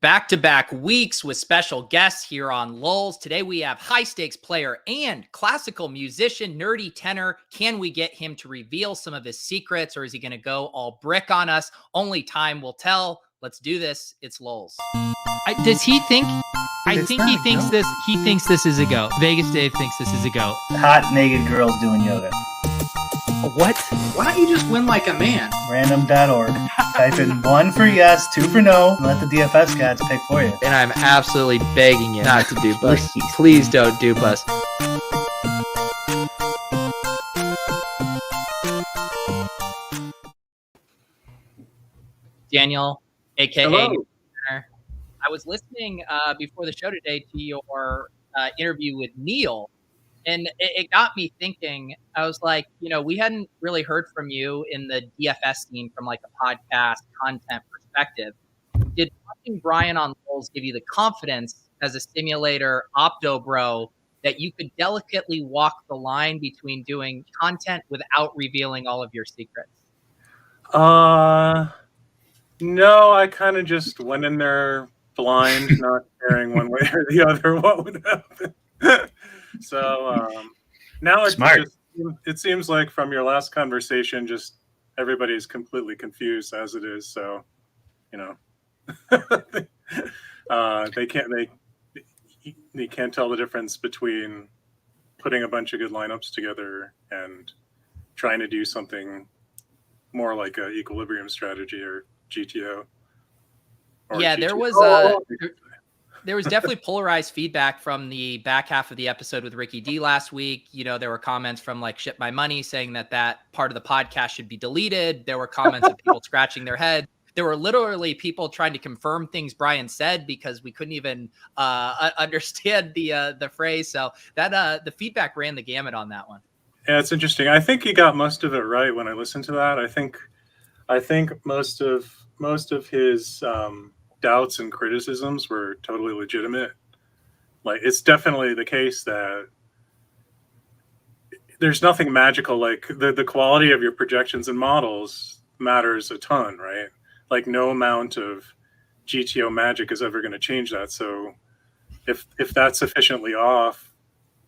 Back-to-back weeks with special guests here on Lulz. Today we have high-stakes player and classical musician Nerdy Tenor. Can we get him to reveal some of his secrets, or is he going to go all brick on us? Only time will tell. Let's do this. It's Lulz. Does he think? I think he thinks this. He thinks this is a go. Vegas Dave thinks this is a go. Hot naked girls doing yoga. What? Why don't you just win like a man? Random.org. Type in 1 for yes, 2 for no, and let the DFS cats pick for you. And I'm absolutely begging you not to dupe us. Please don't dupe us. Daniel, aka Hello. Tenor. I was listening before the show today to your interview with Neil, and it got me thinking. I was like, we hadn't really heard from you in the DFS scene from like a podcast content perspective. Did watching Brian on Lulz give you the confidence as a simulator opto bro that you could delicately walk the line between doing content without revealing all of your secrets? No, I kind of just went in there blind, not caring one way or the other what would happen. So now it seems like from your last conversation, just everybody's completely confused as it is. So, they can't tell the difference between putting a bunch of good lineups together and trying to do something more like a equilibrium strategy or GTO. Yeah, GTO. There was definitely polarized feedback from the back half of the episode with Ricky D last week. There were comments from like Ship My Money saying that part of the podcast should be deleted. There were comments of people scratching their head. There were literally people trying to confirm things Brian said because we couldn't even understand the phrase. So that the feedback ran the gamut on that one. Yeah, it's interesting. I think he got most of it right when I listened to that. I think most of his doubts and criticisms were totally legitimate. Like, it's definitely the case that there's nothing magical. Like the quality of your projections and models matters a ton, right? Like no amount of GTO magic is ever going to change that. So if that's sufficiently off,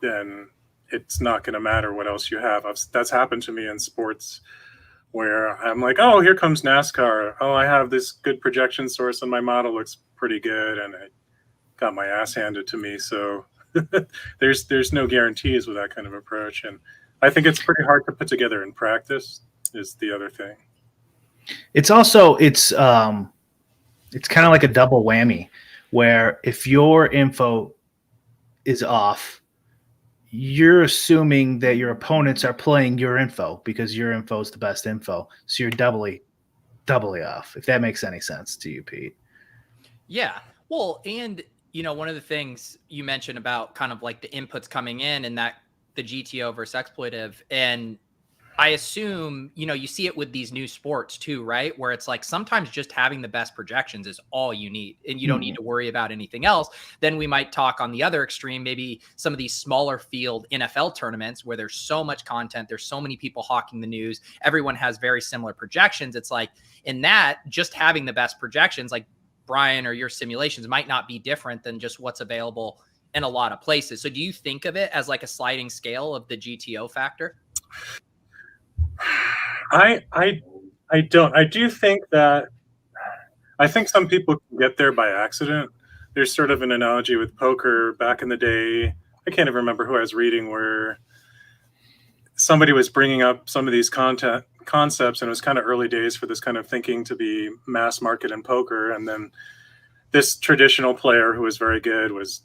then it's not going to matter what else you have. That's happened to me in sports where I'm like, oh, here comes NASCAR. Oh, I have this good projection source and my model looks pretty good, and I got my ass handed to me. So there's no guarantees with that kind of approach. And I think it's pretty hard to put together in practice is the other thing. It's also it's kind of like a double whammy where if your info is off, you're assuming that your opponents are playing your info because your info is the best info. So you're doubly off, if that makes any sense to you, Pete. Yeah. Well, and, one of the things you mentioned about kind of like the inputs coming in and that the GTO versus exploitive, and I assume, you see it with these new sports too, right? Where it's like sometimes just having the best projections is all you need and you don't need to worry about anything else. Then we might talk on the other extreme, maybe some of these smaller field NFL tournaments where there's so much content, there's so many people hawking the news, everyone has very similar projections. It's like in that, just having the best projections, like Brian or your simulations might not be different than just what's available in a lot of places. So do you think of it as like a sliding scale of the GTO factor? I don't. I do think that I think some people can get there by accident. There's sort of an analogy with poker back in the day. I can't even remember who I was reading where somebody was bringing up some of these concepts, and it was kind of early days for this kind of thinking to be mass market in poker. And then this traditional player who was very good was,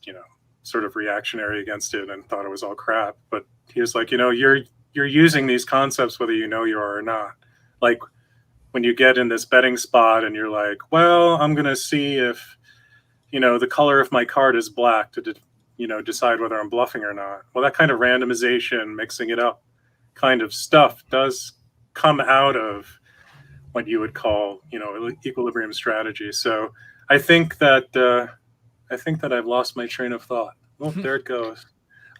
sort of reactionary against it and thought it was all crap. But he was like, you're using these concepts whether you are or not. Like when you get in this betting spot and you're like, well, I'm going to see if, the color of my card is black to, decide whether I'm bluffing or not. Well, that kind of randomization, mixing it up kind of stuff does come out of what you would call, equilibrium strategy. So I think that I've lost my train of thought. Oh, there it goes.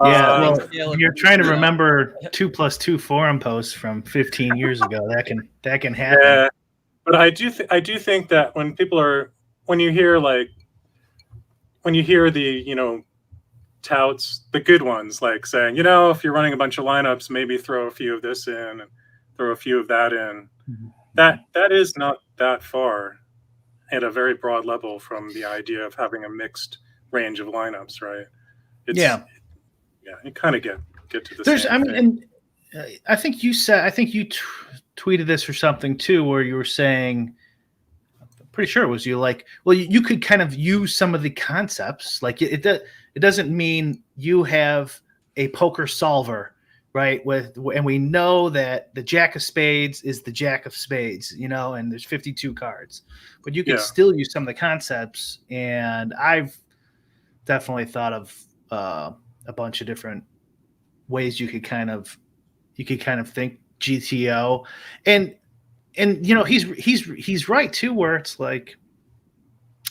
Yeah, well, you're trying to remember 2+2 forum posts from 15 years ago. That can happen. Yeah, but I do think that when you hear like when you hear the touts, the good ones, like saying, if you're running a bunch of lineups, maybe throw a few of this in and throw a few of that in. That is not that far at a very broad level from the idea of having a mixed range of lineups, right? You kind of get to the same thing. And I think you tweeted this or something too, where you were saying, I'm pretty sure it was you, like, well, you could kind of use some of the concepts, like it doesn't mean you have a poker solver, right? And we know that the jack of spades is the jack of spades, and there's 52 cards, but you can still use some of the concepts. And I've definitely thought of a bunch of different ways you could kind of think GTO, and he's right too, where it's like,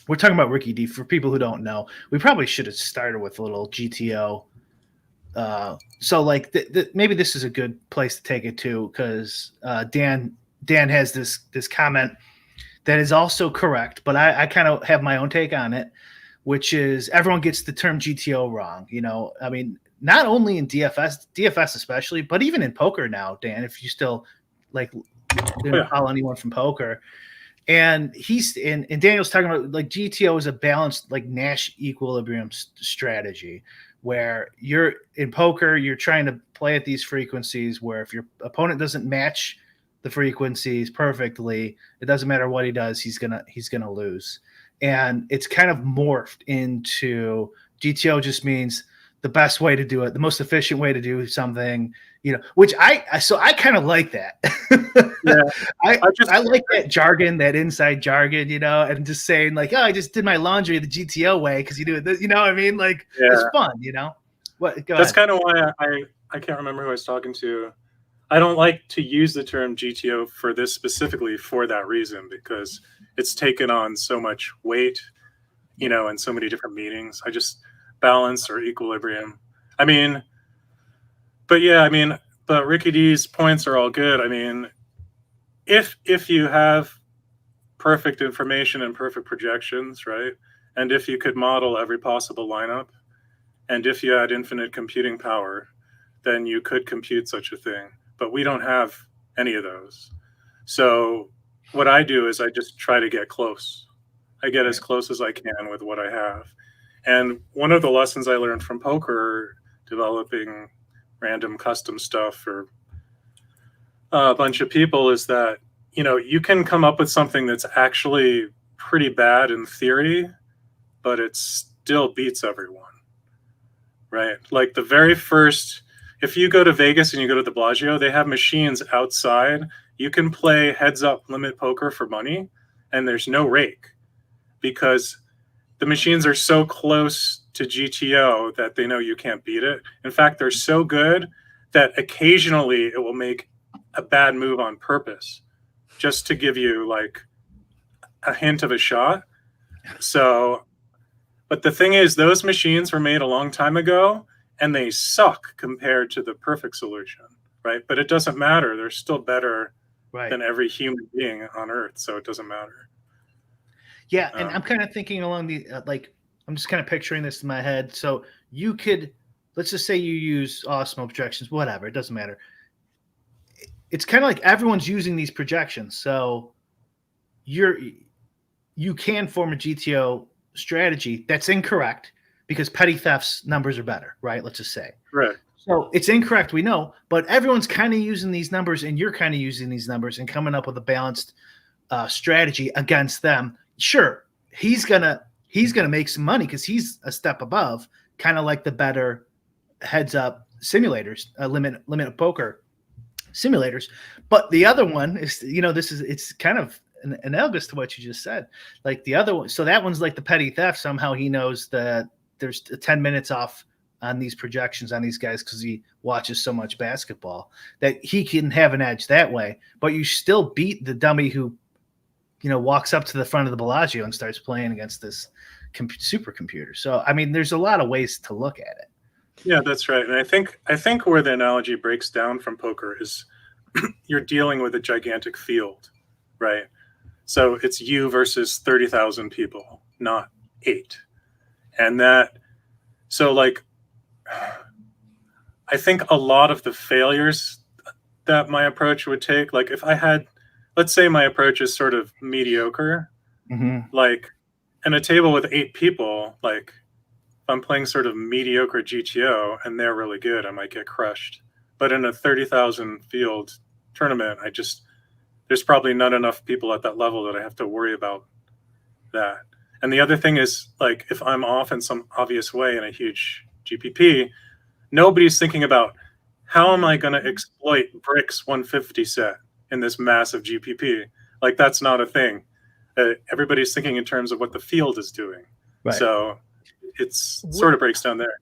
we're talking about Ricky D. For people who don't know, we probably should have started with a little GTO. So like maybe this is a good place to take it to, because Dan has this comment that is also correct, but I kind of have my own take on it, which is everyone gets the term GTO wrong. I mean, not only in DFS especially, but even in poker now, Dan, if you still follow anyone from poker. And Daniel's talking about, like, GTO is a balanced, like, Nash equilibrium strategy, where you're in poker, you're trying to play at these frequencies where if your opponent doesn't match the frequencies perfectly, it doesn't matter what he does, he's gonna lose. And it's kind of morphed into GTO just means the best way to do it, the most efficient way to do something, which I kind of like that. I like that jargon, that inside jargon, and just saying, like, oh, I just did my laundry the GTO way because you do it, what I mean? Like, it's fun, That's kind of why I can't remember who I was talking to. I don't like to use the term GTO for this specifically for that reason, because it's taken on so much weight, and so many different meanings. I just balance or equilibrium. But Ricky D's points are all good. I mean, if you have perfect information and perfect projections, right? And if you could model every possible lineup, and if you had infinite computing power, then you could compute such a thing. But we don't have any of those. So what I do is I just try to get close. I get as close as I can with what I have. And one of the lessons I learned from poker, developing random custom stuff for a bunch of people, is that, you can come up with something that's actually pretty bad in theory, but it still beats everyone, right? Like the very first, if you go to Vegas and you go to the Bellagio, they have machines outside. You can play heads up limit poker for money, and there's no rake, because the machines are so close to GTO that they know you can't beat it. In fact, they're so good that occasionally it will make a bad move on purpose just to give you like a hint of a shot. So, but the thing is, those machines were made a long time ago and they suck compared to the perfect solution, right? But it doesn't matter. They're still better than every human being on Earth, so it doesn't matter. Yeah, and I'm kind of thinking along the I'm just kind of picturing this in my head. So you could, let's just say you use Osmo projections, whatever, it doesn't matter. It's kind of like everyone's using these projections, so you can form a GTO strategy that's incorrect because petty theft's numbers are better, right? Let's just say. Right. So it's incorrect, we know, but everyone's kind of using these numbers, and you're kind of using these numbers and coming up with a balanced strategy against them. Sure, he's gonna make some money because he's a step above, kind of like the better heads up simulators, limit poker simulators. But the other one is, it's kind of analogous to what you just said. Like the other one, so that one's like the petty theft. Somehow he knows that there's 10 minutes off on these projections on these guys because he watches so much basketball that he can have an edge that way. But you still beat the dummy who, walks up to the front of the Bellagio and starts playing against this supercomputer. So, I mean, there's a lot of ways to look at it. Yeah, that's right. And I think where the analogy breaks down from poker is you're dealing with a gigantic field, right? So it's you versus 30,000 people, not 8. And so like, I think a lot of the failures that my approach would take, like if I had, let's say my approach is sort of mediocre, like in a table with 8 people, like if I'm playing sort of mediocre GTO and they're really good, I might get crushed. But in a 30,000 field tournament, there's probably not enough people at that level that I have to worry about that. And the other thing is, like, if I'm off in some obvious way in a huge GPP, nobody's thinking about how am I going to exploit Brick's 150 set in this massive GPP. Like, that's not a thing. Everybody's thinking in terms of what the field is doing. Right. So it's sort of breaks down there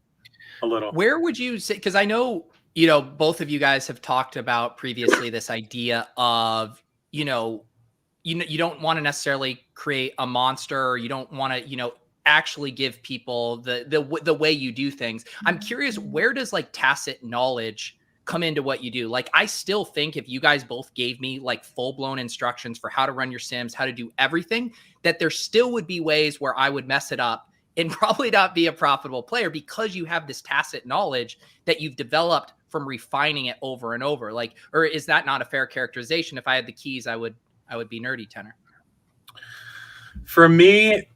a little. Where would you say, because I know, you know, both of you guys have talked about previously this idea of, you don't want to necessarily create a monster, or you don't want to, actually give people the way you do things. I'm curious, where does like tacit knowledge come into what you do? Like, I still think if you guys both gave me like full-blown instructions for how to run your sims, how to do everything, that there still would be ways where I would mess it up and probably not be a profitable player, because you have this tacit knowledge that you've developed from refining it over and over. Like, or is that not a fair characterization? If I had the keys, I would be Nerdy Tenor. For me,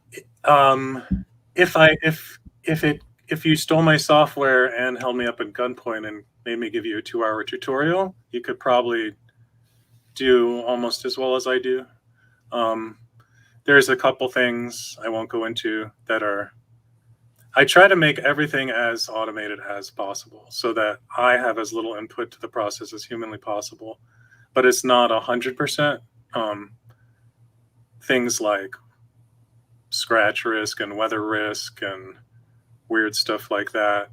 if you stole my software and held me up at gunpoint and made me give you a 2-hour tutorial, you could probably do almost as well as I do. There's a couple things I won't go into that I try to make everything as automated as possible so that I have as little input to the process as humanly possible, but it's not 100%. Things like scratch risk and weather risk and weird stuff like that.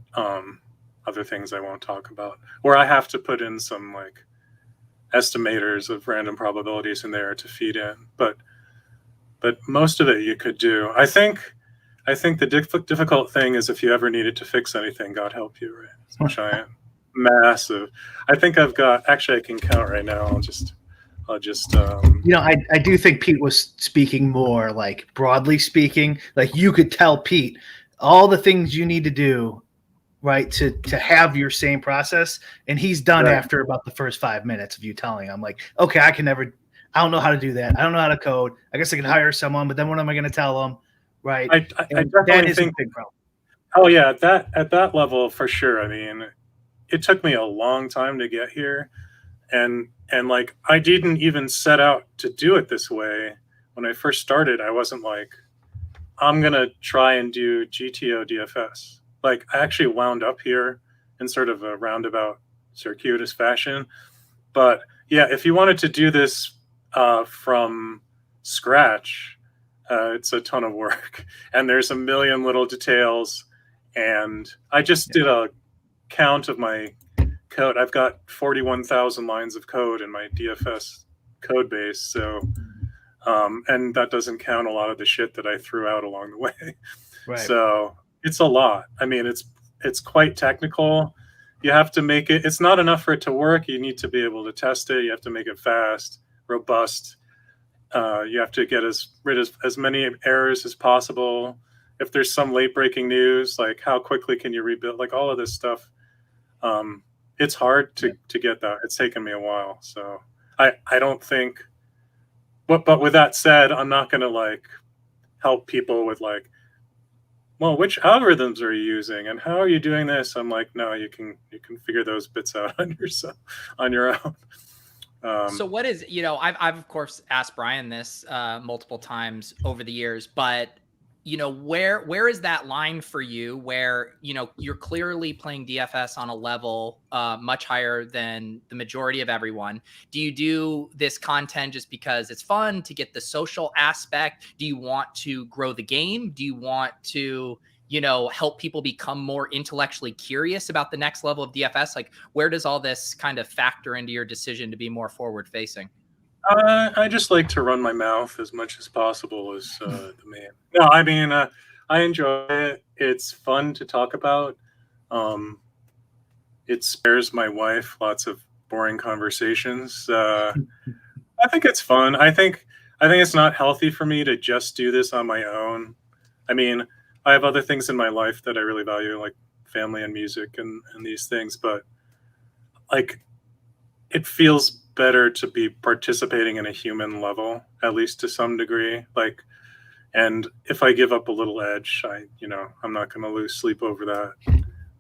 Other things I won't talk about, where I have to put in some like estimators of random probabilities in there to feed in. But most of it you could do. I think the difficult thing is if you ever needed to fix anything, God help you, right? It's a giant, massive. I think I've got, actually I can count right now. I'll just I do think Pete was speaking more like broadly speaking, like you could tell Pete all the things you need to do, right, to have your same process, and he's done after about the first 5 minutes of you telling him, like, okay, I don't know how to do that. I don't know how to code. I guess I can hire someone, but then what am I going to tell them? Right. I definitely think, a big problem. Oh yeah, at that level for sure. I mean, it took me a long time to get here, and like I didn't even set out to do it this way. When I first started, I wasn't like, I'm gonna try and do GTO DFS. Like, I actually wound up here in sort of a roundabout, circuitous fashion. But yeah, if you wanted to do this from scratch, it's a ton of work, and there's a million little details. And I just did a count of my code. I've got 41,000 lines of code in my DFS code base. So, and that doesn't count a lot of the shit that I threw out along the way. Right. So it's a lot. I mean, it's quite technical. You have to make it, it's not enough for it to work. You need to be able to test it. You have to make it fast, robust. You have to get rid of as many errors as possible. If there's some late breaking news, like how quickly can you rebuild, like all of this stuff. It's hard to get that. It's taken me a while. So I don't think, but with that said, I'm not going to like help people with like, well, which algorithms are you using and how are you doing this? I'm like, no, you can figure those bits out on your own. So what is, I've of course asked Brian this multiple times over the years, but where is that line for you where, you're clearly playing DFS on a level much higher than the majority of everyone? Do you do this content just because it's fun to get the social aspect? Do you want to grow the game? Do you want to, help people become more intellectually curious about the next level of DFS? Like, where does all this kind of factor into your decision to be more forward facing? I just like to run my mouth as much as possible as the man. No, I mean, I enjoy it. It's fun to talk about. It spares my wife lots of boring conversations. I think it's fun. I think it's not healthy for me to just do this on my own. I mean, I have other things in my life that I really value, like family and music and these things. But like, it feels better to be participating in a human level, at least to some degree. Like, and if I give up a little edge, I'm not going to lose sleep over that.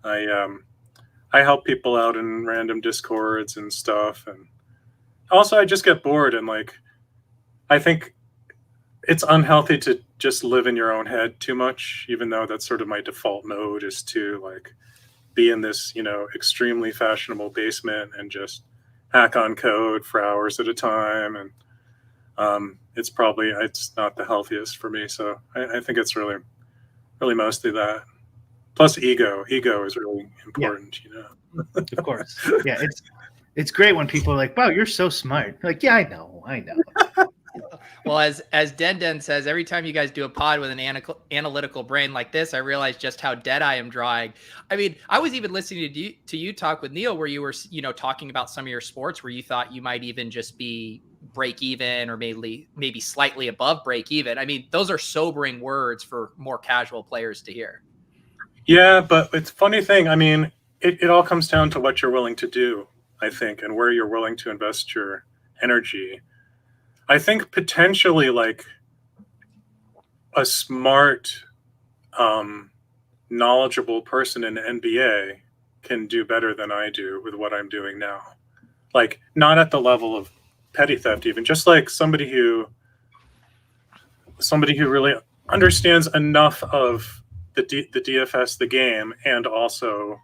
I help people out in random discords and stuff, and also I just get bored, and like, I think it's unhealthy to just live in your own head too much, even though that's sort of my default mode, is to like be in this, extremely fashionable basement and just hack on code for hours at a time. And it's not the healthiest for me. So I think it's really, really mostly that. Plus ego is really important, Of course. Yeah. It's great when people are like, wow, you're so smart. Like, yeah, I know. Well, as Den says, every time you guys do a pod with an analytical brain like this, I realize just how dead I am drawing. I mean, I was even listening to you talk with Neil, where you were, talking about some of your sports where you thought you might even just be break even, or maybe slightly above break even. I mean, those are sobering words for more casual players to hear. Yeah, but it's a funny thing. I mean, it all comes down to what you're willing to do, I think, and where you're willing to invest your energy. I think potentially like a smart, knowledgeable person in the NBA can do better than I do with what I'm doing now. Like, not at the level of petty theft, even just like somebody who really understands enough of the DFS, the game, and also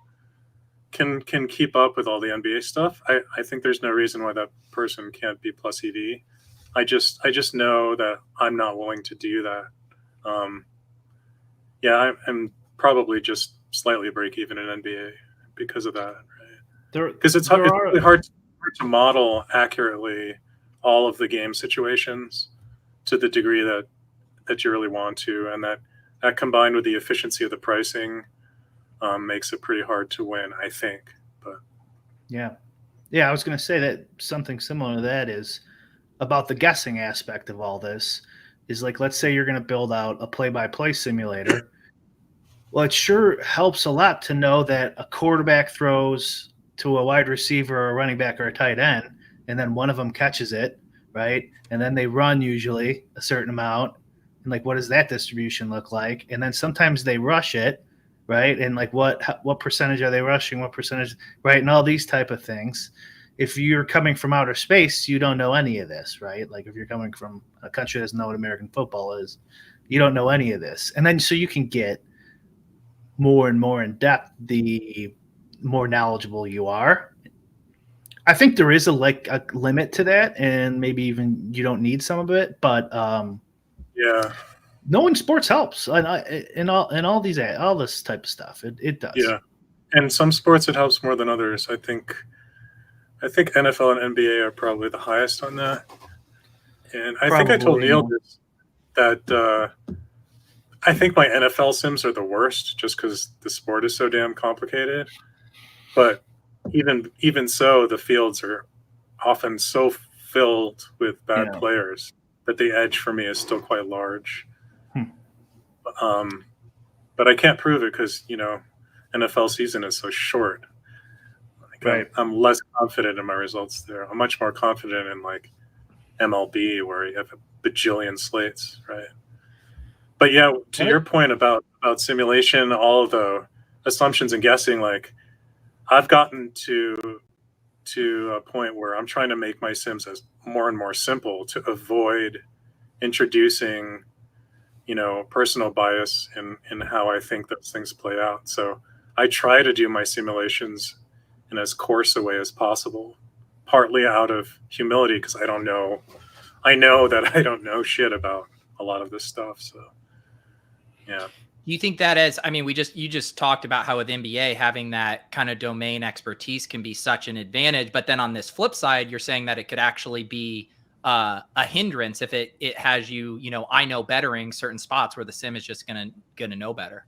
can keep up with all the NBA stuff. I think there's no reason why that person can't be plus EV. I just know that I'm not willing to do that. I'm probably just slightly break even in NBA because of that, right? Because it's really hard to model accurately all of the game situations to the degree that you really want to, and that combined with the efficiency of the pricing makes it pretty hard to win, I think. But yeah, I was going to say that something similar to that is about the guessing aspect of all this. Is like, let's say you're going to build out a play-by-play simulator. Well, it sure helps a lot to know that a quarterback throws to a wide receiver or a running back or a tight end, and then one of them catches it, right? And then they run usually a certain amount. And like, what does that distribution look like? And then sometimes they rush it, right? And like, what percentage are they rushing? What percentage, right? And all these type of things. If you're coming from outer space, you don't know any of this, right? Like if you're coming from a country that doesn't know what American football is, you don't know any of this. And then so you can get more and more in depth the more knowledgeable you are. I think there is a limit to that, and maybe even you don't need some of it, but knowing sports helps, and all this type of stuff. It does. Yeah, and some sports it helps more than others. I think NFL and NBA are probably the highest on that. And I think I told Neil this, that I think my NFL sims are the worst just because the sport is so damn complicated. But even so, the fields are often so filled with bad players that the edge for me is still quite large. But I can't prove it because, NFL season is so short. Right. I'm less confident in my results there. I'm much more confident in like MLB, where you have a bajillion slates, right? But yeah, to your point about simulation, all of the assumptions and guessing, like I've gotten to a point where I'm trying to make my sims as more and more simple to avoid introducing, personal bias in how I think those things play out. So I try to do my simulations in as coarse a way as possible, partly out of humility because I know that I don't know shit about a lot of this stuff. So, yeah. Do you think that you just talked about how with NBA having that kind of domain expertise can be such an advantage, but then on this flip side, you're saying that it could actually be a hindrance if it has you, I know bettering certain spots where the sim is just gonna know better.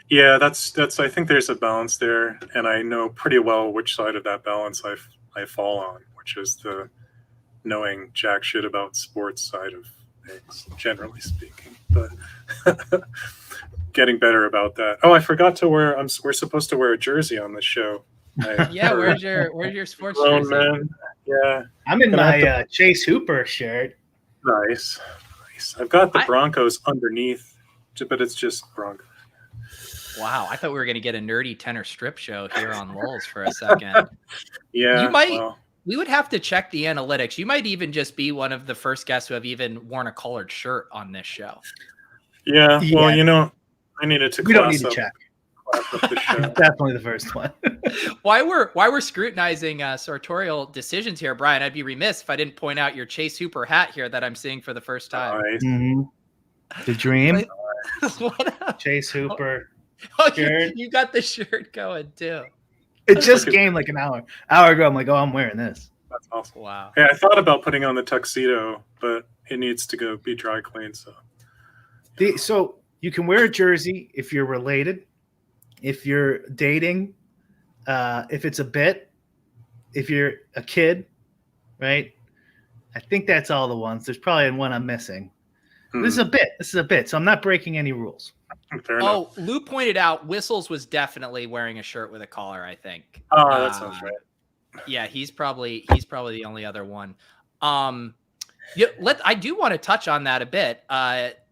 Yeah, that's. I think there's a balance there, and I know pretty well which side of that balance I fall on, which is the knowing jack shit about sports side of things, generally speaking. But getting better about that. Oh, I forgot to wear. We're supposed to wear a jersey on this show. Yeah, where's your sports Grown jersey? man. Yeah, I'm in Gonna my have Chase Hooper shirt. nice. I've got the Broncos underneath, but it's just Broncos. Wow, I thought we were going to get a Nerdy Tenor strip show here on Lulz for a second. Yeah, You might. well, We would have to check the analytics. You might even just be one of the first guests who have even worn a colored shirt on this show. yeah. Well, Yeah. I needed to. We don't need class to up- check. class up the show. Definitely the first one. While we're scrutinizing sartorial decisions here, Brian, I'd be remiss if I didn't point out your Chase Hooper hat here that I'm seeing for the first time. Nice. Mhm. The dream. What up? Chase Hooper. Oh, shirt. you got the shirt going too. It just came like an hour ago. I'm like, oh, I'm wearing this. That's awesome. Wow. Yeah, I thought about putting on the tuxedo, but it needs to go be dry cleaned. So So you can wear a jersey if you're related, if you're dating, if it's a bit, if you're a kid, right? I think that's all the ones. There's probably one I'm missing. This is a bit. This is a bit. So I'm not breaking any rules. fair enough. Oh, Lou pointed out Whistles was definitely wearing a shirt with a collar, I think. Oh, that sounds right. Yeah, he's probably the only other one. Yeah, I do want to touch on that a bit.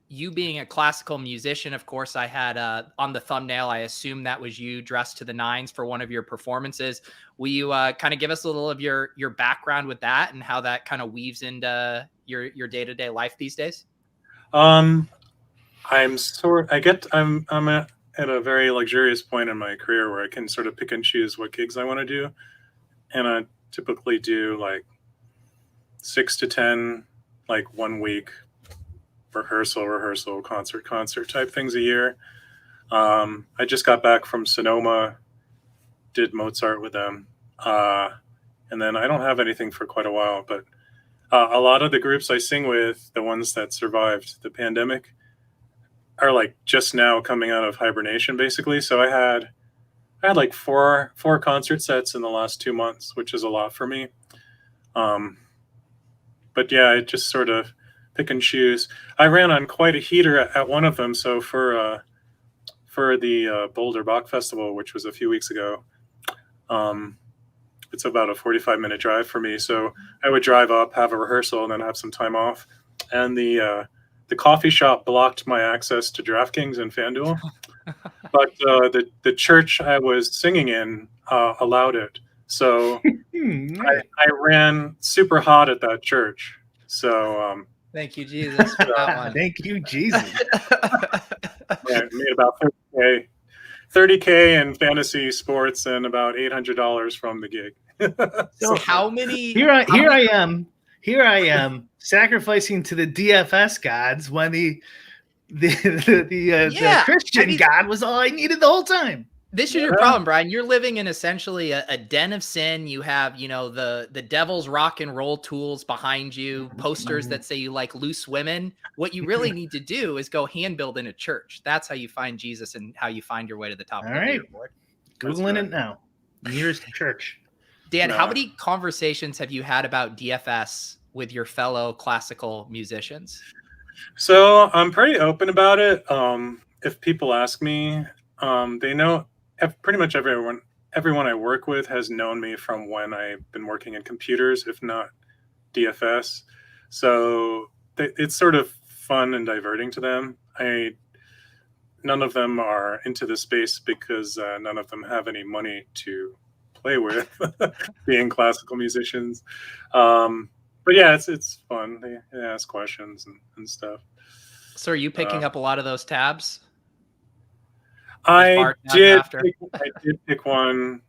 You being a classical musician, of course, I had on the thumbnail, I assume that was you dressed to the nines for one of your performances. Will you kind of give us a little of your background with that and how that kind of weaves into your day-to-day life these days? I'm at a very luxurious point in my career where I can sort of pick and choose what gigs I want to do. And I typically do like 6 to 10, like 1 week rehearsal, concert type things a year. I just got back from Sonoma, did Mozart with them. And then I don't have anything for quite a while, but a lot of the groups I sing with, the ones that survived the pandemic, are like just now coming out of hibernation, basically. So I had like four concert sets in the last 2 months, which is a lot for me. But yeah, I just sort of pick and choose. I ran on quite a heater at one of them. So for the Boulder Bach Festival, which was a few weeks ago, it's about a 45-minute drive for me. So I would drive up, have a rehearsal, and then have some time off. And the coffee shop blocked my access to DraftKings and FanDuel, but the church I was singing in allowed it. So I ran super hot at that church. So Thank you, Jesus, for that one. Thank you, Jesus. I made about $30K in fantasy sports and about $800 from the gig. So how many? Here I am sacrificing to the DFS gods when the Christian God was all I needed the whole time. This is your problem, Brian. You're living in essentially a den of sin. You have, the devil's rock and roll tools behind you, posters that say you like loose women. What you really need to do is go hand build in a church. That's how you find Jesus and how you find your way to the top of the leaderboard. Googling it now. Nearest church. Dan, how many conversations have you had about DFS with your fellow classical musicians? So I'm pretty open about it. If people ask me, they know. Pretty much everyone I work with has known me from when I've been working in computers, if not DFS. So it's sort of fun and diverting to them. None of them are into the space because none of them have any money to play with, being classical musicians. But yeah, it's fun. They ask questions and stuff. So are you picking up a lot of those tabs? I did pick one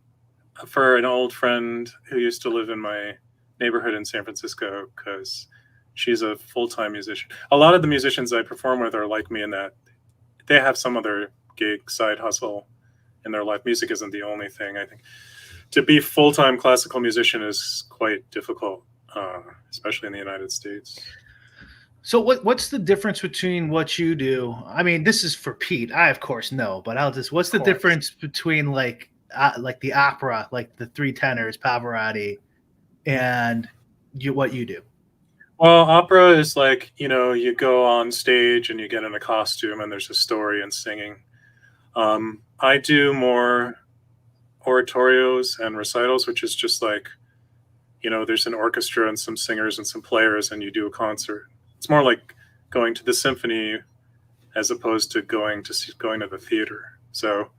for an old friend who used to live in my neighborhood in San Francisco because she's a full-time musician. A lot of the musicians I perform with are like me in that they have some other gig, side hustle in their life. Music isn't the only thing. I think to be full-time classical musician is quite difficult, especially in the United States. So what's the difference between what you do? I mean, this is for Pete. I of course know, but what's the difference between like the opera, like the three tenors, Pavarotti, and what you do? Well, opera is like, you go on stage and you get in a costume and there's a story and singing. I do more oratorios and recitals, which is just like, there's an orchestra and some singers and some players and you do a concert. It's more like going to the symphony as opposed to going to the theater. So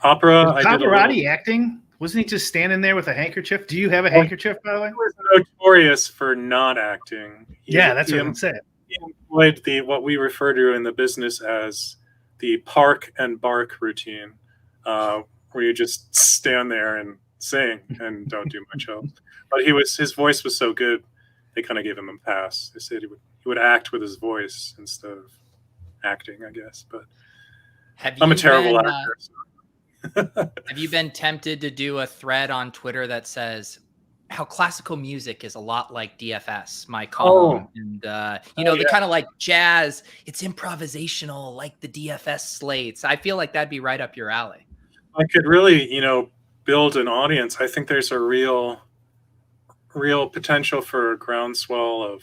opera, I did a little. Pavarotti acting? Wasn't he just standing there with a handkerchief? Do you have a handkerchief, by the way? He was notorious for not acting. Yeah, that's what I'm saying. He employed what we refer to in the business as the park and bark routine, where you just stand there and sing and don't do much else. But his voice was so good, they kind of gave him a pass. They said he would act with his voice instead of acting, I guess. But I'm a terrible actor. So. Have you been tempted to do a thread on Twitter that says how classical music is a lot like DFS, my column? And, the kind of like jazz, it's improvisational like the DFS slates. I feel like that'd be right up your alley. I could really, build an audience. I think there's a real potential for a groundswell of,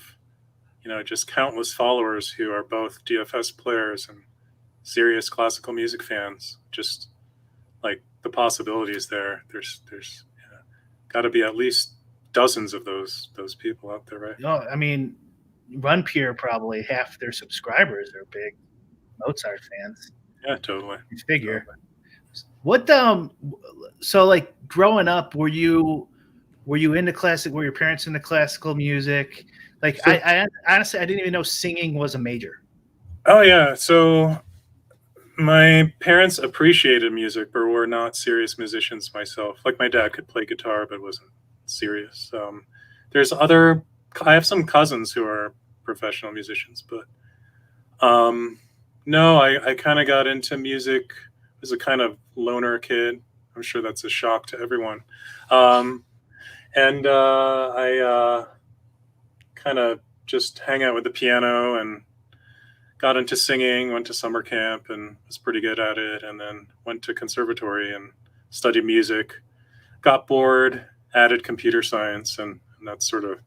just countless followers who are both DFS players and serious classical music fans. Just like the possibilities there. There's got to be at least dozens of those people out there, right? No, I mean, RunPure probably half their subscribers are big Mozart fans. Yeah, totally. You figure. Totally. What so like growing up, were you into classic? Were your parents into classical music? Like, so, I honestly I didn't even know singing was a major. Oh yeah, so my parents appreciated music, but were not serious musicians myself. Like my dad could play guitar, but wasn't serious. I have some cousins who are professional musicians, but no, I kind of got into music as a kind of loner kid. I'm sure that's a shock to everyone. I kind of just hang out with the piano and got into singing, went to summer camp and was pretty good at it, and then went to conservatory and studied music, got bored, added computer science, and that's sort of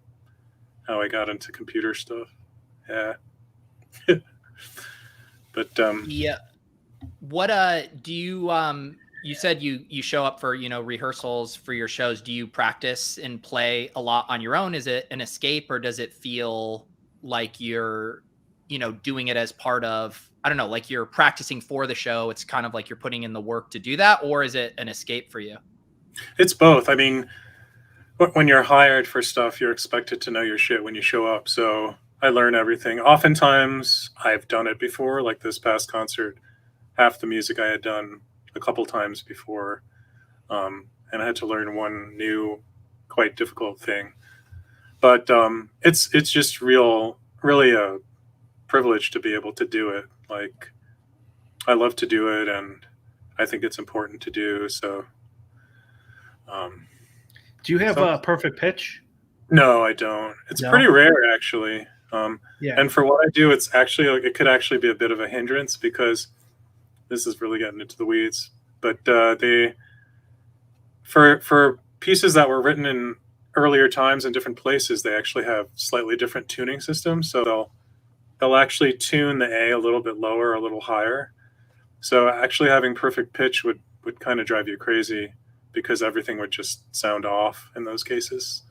how I got into computer stuff. Yeah. But yeah. What do you you said you show up for rehearsals for your shows. Do you practice and play a lot on your own? Is it an escape, or does it feel like you're doing it as part of, I don't know, like you're practicing for the show? It's kind of like you're putting in the work to do that, or is it an escape for you? It's both. I mean, when you're hired for stuff, you're expected to know your shit when you show up. So I learn everything. Oftentimes I've done it before, like this past concert, half the music I had done a couple times before. And I had to learn one new, quite difficult thing. But it's just really a privilege to be able to do it. Like, I love to do it, and I think it's important to do. So do you have a perfect pitch? No, I don't. It's pretty rare, actually. Yeah. And for what I do, it's actually it could actually be a bit of a hindrance, because this is really getting into the weeds. But for pieces that were written in earlier times in different places, they actually have slightly different tuning systems. So they'll actually tune the A a little bit lower, a little higher. So actually having perfect pitch would kind of drive you crazy, because everything would just sound off in those cases.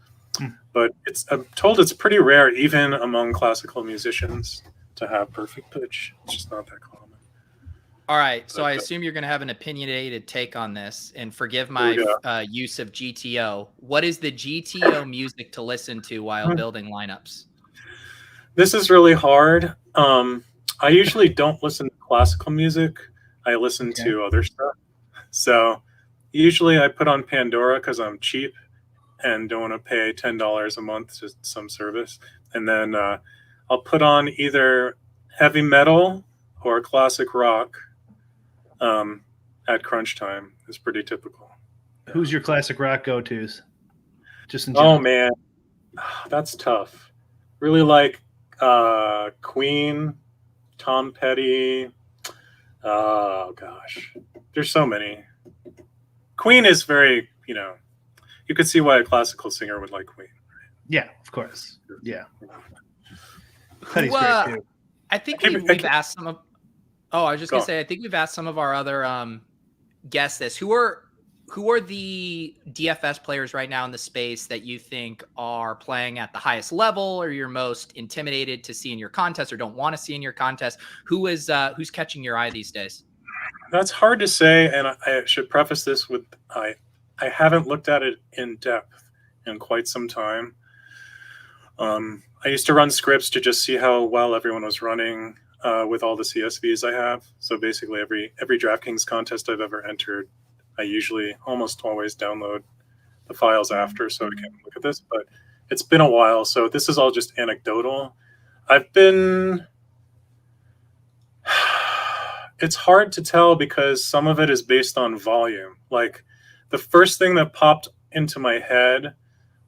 But I'm told it's pretty rare, even among classical musicians, to have perfect pitch. It's just not that common. All right, so I assume you're going to have an opinionated take on this, and forgive my use of GTO. What is the GTO music to listen to while building lineups? This is really hard. I usually don't listen to classical music. I listen to other stuff. So usually I put on Pandora because I'm cheap and don't want to pay $10 a month to some service. And then I'll put on either heavy metal or classic rock at crunch time. It's pretty typical. Who's your classic rock go-tos? Just in general. Oh, man. That's tough. Really like Queen, Tom Petty. Oh, gosh. There's so many. Queen is very, you could see why a classical singer would like Queen. Yeah, of course. Yeah. Who, Cuddy's great too. I think I can't- we've asked some of. Oh, I was just Go gonna on. say, I think we've asked some of our other guests this. Who are the DFS players right now in the space that you think are playing at the highest level, or you're most intimidated to see in your contest, or don't want to see in your contest? Who's catching your eye these days? That's hard to say, and I should preface this with I haven't looked at it in depth in quite some time. I used to run scripts to just see how well everyone was running with all the CSVs I have. So basically, every DraftKings contest I've ever entered, I usually almost always download the files after so I can look at this. But it's been a while, so this is all just anecdotal. It's hard to tell because some of it is based on volume. Like the first thing that popped into my head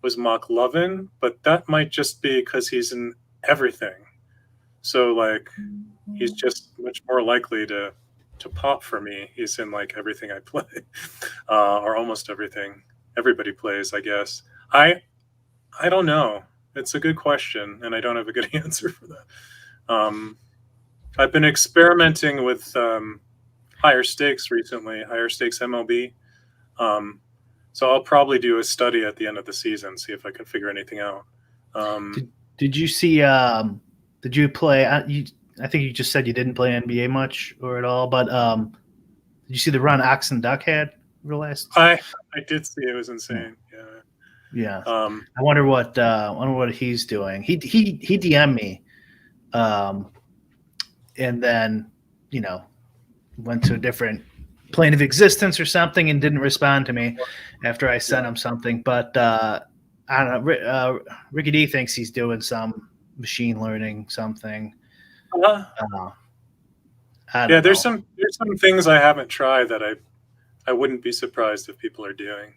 was McLovin, but that might just be because he's in everything. So like he's just much more likely to pop for me. He's in like everything I play, or almost everything. Everybody plays, I guess. I don't know. It's a good question, and I don't have a good answer for that. I've been experimenting with higher stakes recently, higher stakes MLB. So I'll probably do a study at the end of the season, see if I can figure anything out. Did you see? Did you play? I think you just said you didn't play NBA much or at all, but did you see the run Ox and Duck had real last? I did see it was insane. Yeah. Yeah. I wonder what he's doing. He DM'd me, and then went to a different plane of existence or something and didn't respond to me after I sent him something. But I don't know. Ricky D thinks he's doing some machine learning something. There's some things I haven't tried that I wouldn't be surprised if people are doing.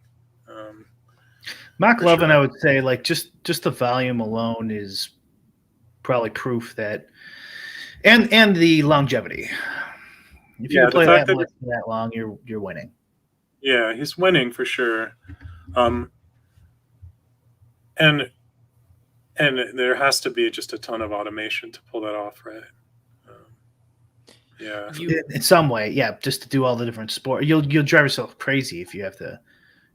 McLovin, sure. I would say, like just the volume alone is probably proof that, and the longevity. If you play that much for that long, you're winning. Yeah, he's winning for sure. And there has to be just a ton of automation to pull that off, right? Yeah. In some way, yeah, just to do all the different sport. You'll drive yourself crazy if you have to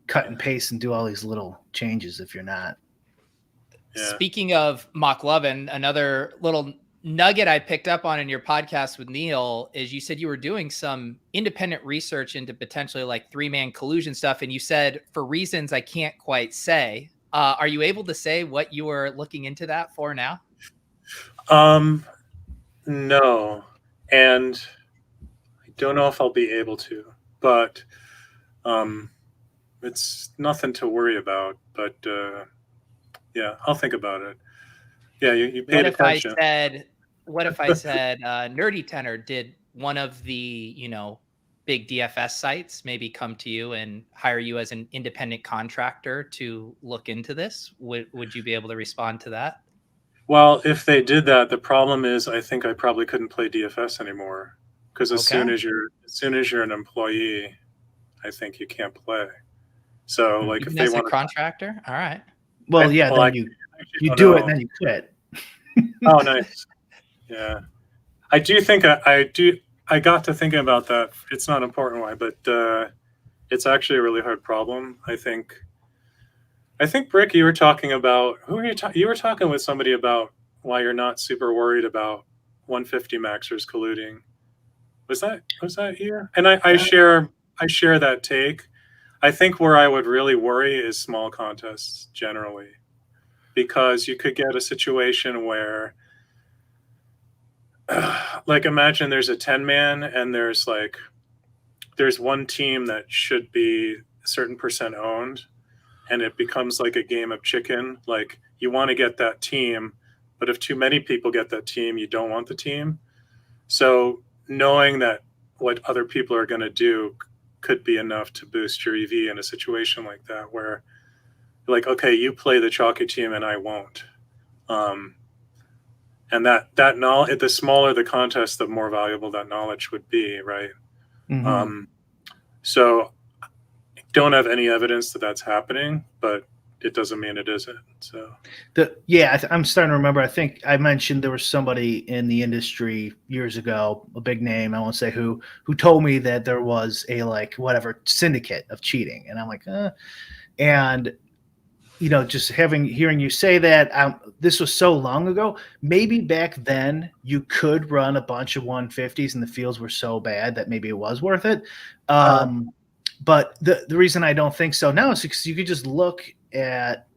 cut and paste and do all these little changes if you're not. Yeah. Speaking of McLovin, another little nugget I picked up on in your podcast with Neil is you said you were doing some independent research into potentially like 3-man collusion stuff. And you said, for reasons I can't quite say, are you able to say what you were looking into that for now? No. And I don't know if I'll be able to, but it's nothing to worry about. But yeah, I'll think about it. Yeah, you paid attention. What if I said Nerdy Tenor did one of the, big DFS sites maybe come to you and hire you as an independent contractor to look into this? Would you be able to respond to that? Well, if they did that, the problem is I think I probably couldn't play DFS anymore because as soon as you're an employee, I think you can't play. So like even if they as want a contractor, all right. Well, yeah, then you do it and then you quit. Oh, nice. Yeah, I do think I got to thinking about that. It's not important why, but it's actually a really hard problem. I think, Brick, you were talking about you were talking with somebody about why you're not super worried about 150 maxers colluding. Was that you? And I share that take. I think where I would really worry is small contests generally, because you could get a situation where like imagine there's a 10-man and there's one team that should be a certain percent owned, and it becomes like a game of chicken. Like you want to get that team, but if too many people get that team, you don't want the team. So knowing that what other people are going to do could be enough to boost your EV in a situation like that, where like, okay, you play the chalky team and I won't. And that knowledge, the smaller the contest, the more valuable that knowledge would be, right? Mm-hmm. So I don't have any evidence that that's happening, but it doesn't mean it isn't. So I'm starting to remember. I think I mentioned there was somebody in the industry years ago, a big name, I won't say who told me that there was a like whatever syndicate of cheating, and I'm like, and just hearing you say that, this was so long ago. Maybe back then you could run a bunch of 150s, and the fields were so bad that maybe it was worth it. But the reason I don't think so now is because you could just look at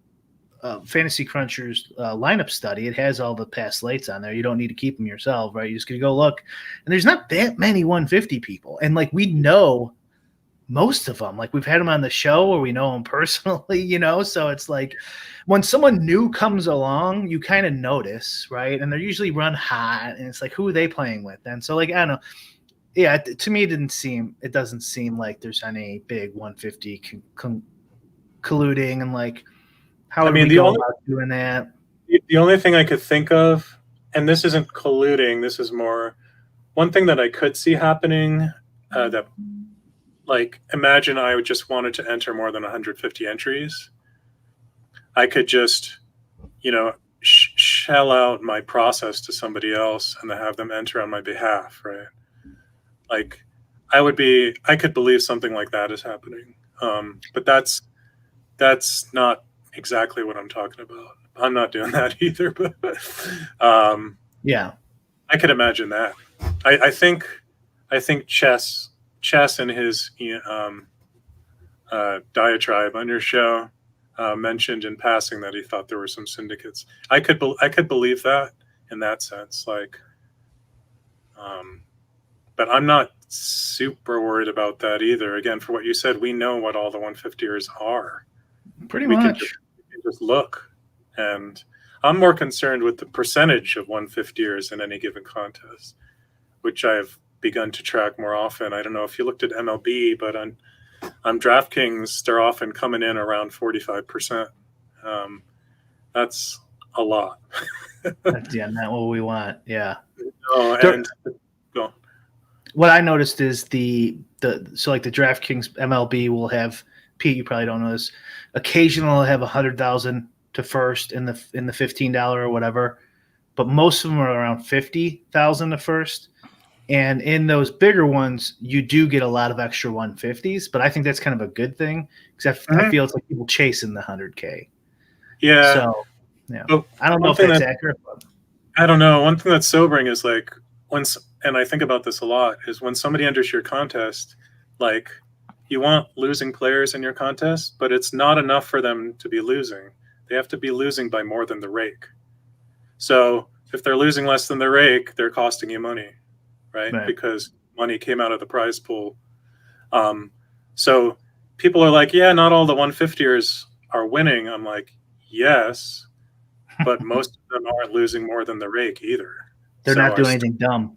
Fantasy Cruncher's lineup study. It has all the past slates on there. You don't need to keep them yourself, right? You just gonna go look, and there's not that many 150 people, and like we know most of them. Like we've had them on the show, or we know them personally, So it's like when someone new comes along, you kind of notice, right? And they're usually run hot, and it's like, who are they playing with? And so, like, I don't know. Yeah, to me, it doesn't seem like there's any big 150 colluding, and like, how are we going about doing that? The only thing I could think of, and this isn't colluding, this is more one thing that I could see happening. That, like, imagine I just wanted to enter more than 150 entries. I could just, shell out my process to somebody else and have them enter on my behalf, right? Like, I could believe something like that is happening. But that's not exactly what I'm talking about. I'm not doing that either, but yeah, I could imagine that. I think Chess in his diatribe on your show mentioned in passing that he thought there were some syndicates. I could believe that in that sense, like, but I'm not super worried about that either. Again, for what you said, we know what all the 150ers are. Pretty much. We can just look, and I'm more concerned with the percentage of 150ers in any given contest, which I've begun to track more often. I don't know if you looked at MLB, but on DraftKings, they're often coming in around 45%. That's a lot. That's not what we want. Yeah. No, and go. What I noticed is so like the DraftKings MLB will have, Pete, you probably don't know this, occasionally have 100,000 to first in the $15 or whatever, but most of them are around 50,000 to first. And in those bigger ones, you do get a lot of extra 150s, but I think that's kind of a good thing because I feel it's like people chasing the 100K. Yeah. So, yeah. I don't know if that's accurate. But I don't know. One thing that's sobering is like and I think about this a lot, is when somebody enters your contest, like, you want losing players in your contest, but it's not enough for them to be losing. They have to be losing by more than the rake. So if they're losing less than the rake, they're costing you money. Right? Because money came out of the prize pool. So people are like, yeah, not all the 150ers are winning. I'm like, yes, but most of them aren't losing more than the rake either. They're not doing anything dumb.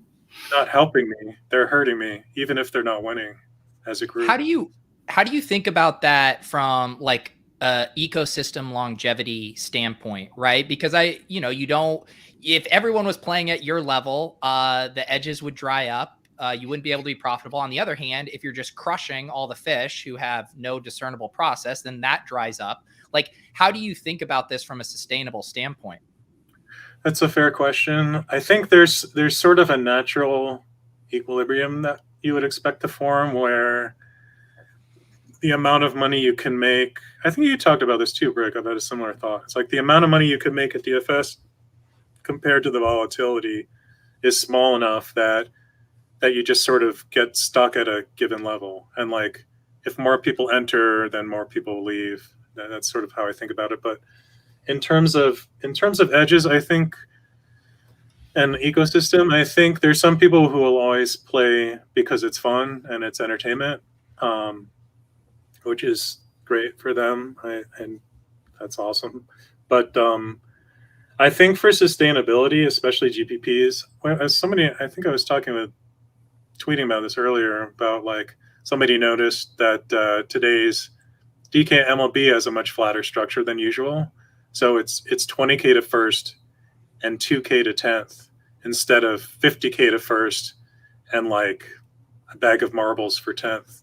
They're not helping me. They're hurting me, even if they're not winning as a group. How do you think about that from like a ecosystem longevity standpoint, right? Because if everyone was playing at your level, the edges would dry up. You wouldn't be able to be profitable. On the other hand, if you're just crushing all the fish who have no discernible process, then that dries up. Like, how do you think about this from a sustainable standpoint? That's a fair question. I think there's sort of a natural equilibrium that you would expect to form where the amount of money you can make, I think you talked about this too, Brick. I've had a similar thought. It's like the amount of money you could make at DFS compared to the volatility is small enough that you just sort of get stuck at a given level. And like, if more people enter, then more people leave. That's sort of how I think about it. But in terms of edges, I think, and ecosystem, I think there's some people who will always play because it's fun and it's entertainment, which is great for them, and that's awesome. But I think for sustainability, especially GPPs, as somebody, I think I was tweeting about this earlier, about like somebody noticed that today's DK MLB has a much flatter structure than usual. So it's 20K to first and 2K to 10th instead of 50K to first and like a bag of marbles for 10th.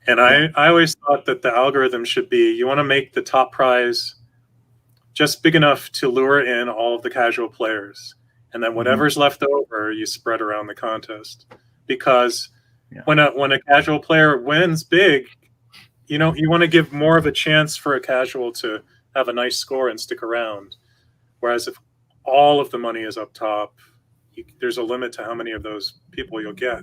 And I always thought that the algorithm should be, you want to make the top prize just big enough to lure in all of the casual players. And then whatever's left over, you spread around the contest. Because when a casual player wins big, you want to give more of a chance for a casual to have a nice score and stick around. Whereas if all of the money is up top, there's a limit to how many of those people you'll get,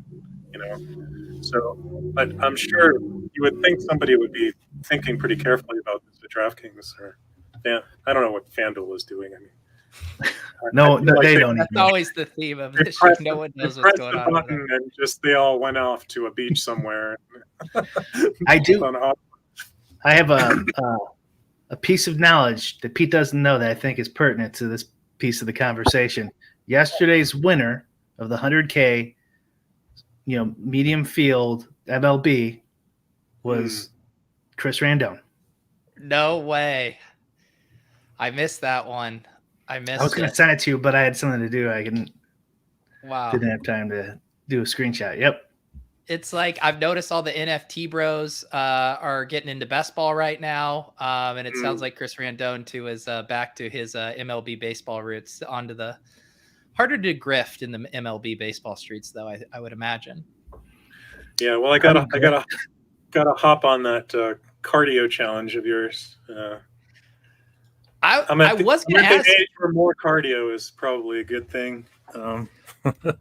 So, but I'm sure you would think somebody would be thinking pretty carefully about this at DraftKings or I don't know what FanDuel is doing. I mean, no, they don't. That's always the theme of this. No one knows what's going on. Button and they all went off to a beach somewhere. I do. I have a piece of knowledge that Pete doesn't know that I think is pertinent to this piece of the conversation. Yesterday's winner of the 100K, medium field MLB was Chris Randone. No way. I missed that one. I was going to send it to you, but I had something to do. I didn't have time to do a screenshot. Yep. It's like I've noticed all the NFT bros are getting into best ball right now. And it sounds like Chris Randone, too, is back to his MLB baseball roots, onto the harder to grift in the MLB baseball streets, though, I would imagine. Yeah, well, I gotta hop on that cardio challenge of yours. I was going to ask. Age where more cardio is probably a good thing.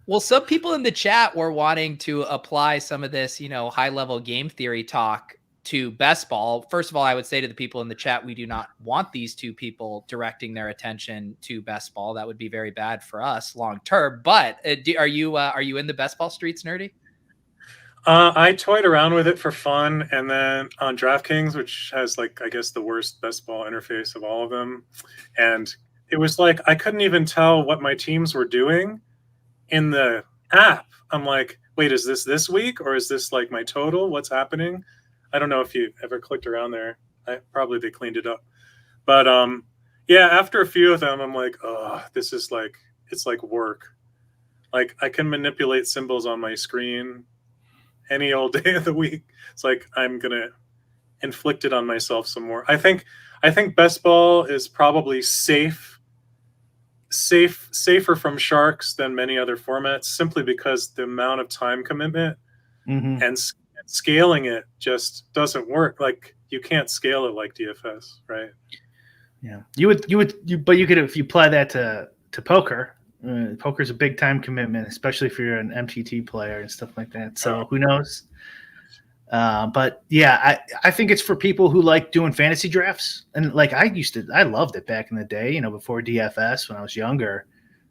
Well, some people in the chat were wanting to apply some of this, high level game theory talk to best ball. First of all, I would say to the people in the chat, we do not want these two people directing their attention to best ball. That would be very bad for us long term. But are you in the best ball streets, Nerdy? I toyed around with it for fun, and then on DraftKings, which has I guess the worst best ball interface of all of them, and it was I couldn't even tell what my teams were doing in the app. I'm like, wait, is this week or is this my total? What's happening? I don't know if you ever clicked around there. Probably they cleaned it up, but yeah. After a few of them, I'm like, oh, this is it's like work. I can manipulate symbols on my screen any old day of the week. It's I'm gonna inflict it on myself some more. I think best ball is probably safer from sharks than many other formats, simply because the amount of time commitment and scaling it just doesn't work. You can't scale it like DFS, right? Yeah, but you could, if you apply that to poker. Poker's a big time commitment, especially if you're an MTT player and stuff like that. So who knows? But yeah, I think it's for people who like doing fantasy drafts. And I loved it back in the day, before DFS when I was younger.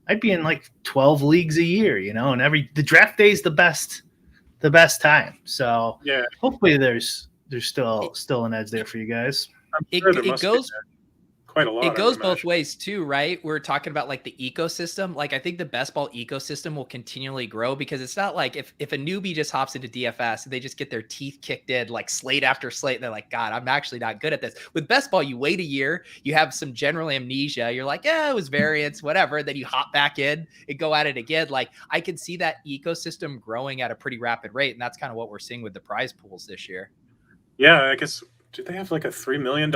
I'd be in 12 leagues a year, and the draft day is the best time. So yeah, hopefully there's still an edge there for you guys. I'm sure it goes quite a lot. It goes both ways too, right? We're talking about the ecosystem. I think the best ball ecosystem will continually grow, because it's not if a newbie just hops into DFS, they just get their teeth kicked in slate after slate. And they're like, God, I'm actually not good at this. With best ball, you wait a year, you have some general amnesia. You're like, yeah, it was variance, whatever. Then you hop back in and go at it again. I can see that ecosystem growing at a pretty rapid rate. And that's kind of what we're seeing with the prize pools this year. Yeah, I guess, did they have a $3 million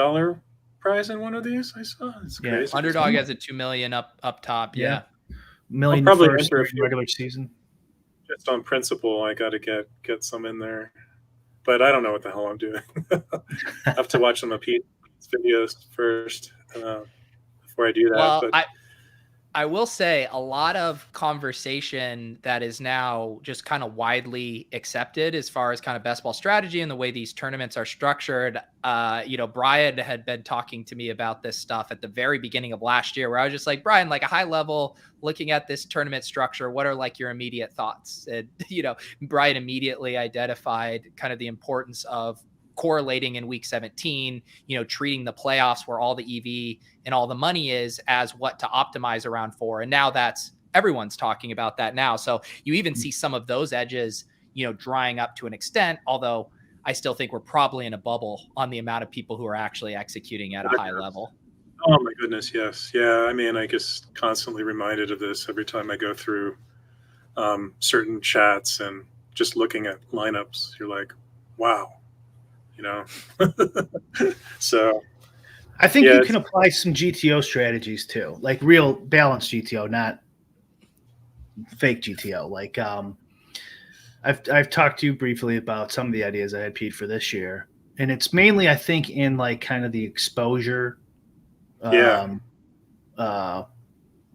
prize in one of these? I saw. It's crazy. Underdog has a $2 million up top. Yeah. Million probably first regular season. Just on principle, I got to get some in there, but I don't know what the hell I'm doing. I have to watch some of Pete's videos first before I do that. Well, but I will say a lot of conversation that is now just kind of widely accepted as far as kind of best ball strategy and the way these tournaments are structured. Brian had been talking to me about this stuff at the very beginning of last year, where I was just like, Brian, a high level looking at this tournament structure, what are your immediate thoughts? And, Brian immediately identified kind of the importance of correlating in week 17, treating the playoffs where all the EV and all the money is as what to optimize around for. And now everyone's talking about that now. So you even see some of those edges, drying up to an extent, although I still think we're probably in a bubble on the amount of people who are actually executing at a high level. Oh my goodness. Yes. Yeah. I mean, I get constantly reminded of this every time I go through certain chats and just looking at lineups. You're like, wow. you know. So I think Yeah, you it's- can apply some GTO strategies too, like real balanced GTO, not fake GTO. Like I've talked to you briefly about some of the ideas I had, Pete, for this year, and it's mainly I think in like kind of the exposure. Yeah.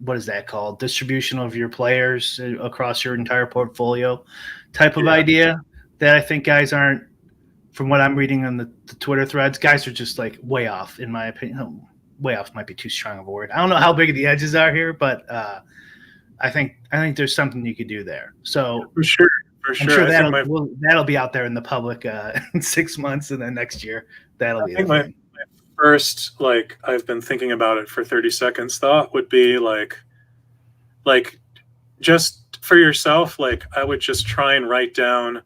What is that called? Distribution of your players across your entire portfolio type of Yeah. idea that I think guys aren't, from what I'm reading on the Twitter threads, guys are just like way off, in my opinion. Way off might be too strong of a word. I don't know how big the edges are here, but I think there's something you could do there. So For sure. I'm I sure think that'll be out there in the public in 6 months, and then next year that'll be the my thing. first, like, I've been thinking about it for 30 seconds thought would be like just for yourself, like I would just try and write down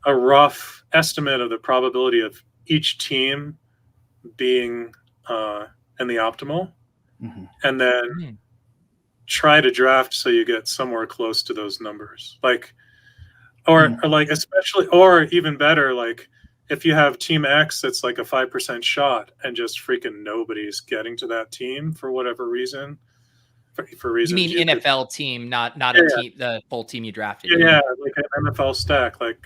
a rough estimate of the probability of each team being in the optimal, Mhm. and then try to draft so you get somewhere close to those numbers. Like, or like, especially, or even better, like if you have team X that's like a 5% shot and just freaking nobody's getting to that team for whatever reason, for You reasons mean could- NFL team, not Yeah. a team, the full team you drafted. yeah, like an NFL stack. Like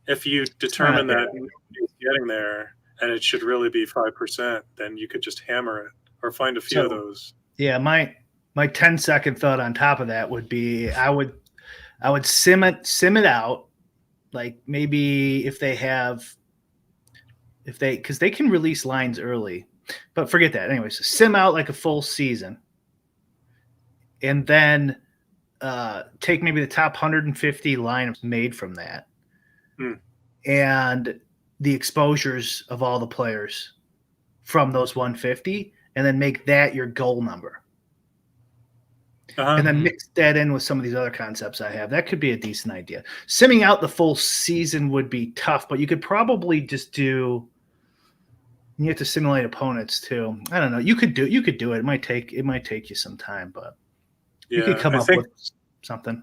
if you determine not that nobody's getting there and it should really be 5%, then you could just hammer it or find a few of So- those. Yeah, my 10-second thought on top of that would be I would sim it out, like maybe because they can release lines early, but forget that. Anyways, sim out like a full season, and then take maybe the top 150 lineups made from that, and the exposures of all the players from those 150, and then make that your goal number. And then mix that in with some of these other concepts I have. That could be a decent idea. Simming out the full season would be tough, but you could probably just do. You have to simulate opponents too. I don't know. You could do it. It might take you some time, but you could come up with something.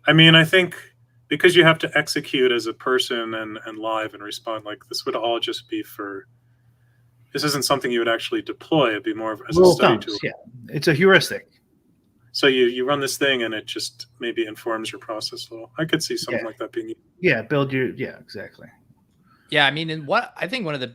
I mean, I think because you have to execute as a person and live and respond, like this would all just be for. This isn't something you would actually deploy. It'd be more of as a study tool. Yeah, it's a heuristic. So you run this thing and it just maybe informs your process a little. I could see something like that being. Yeah, exactly. Yeah, I mean, and what I think one of the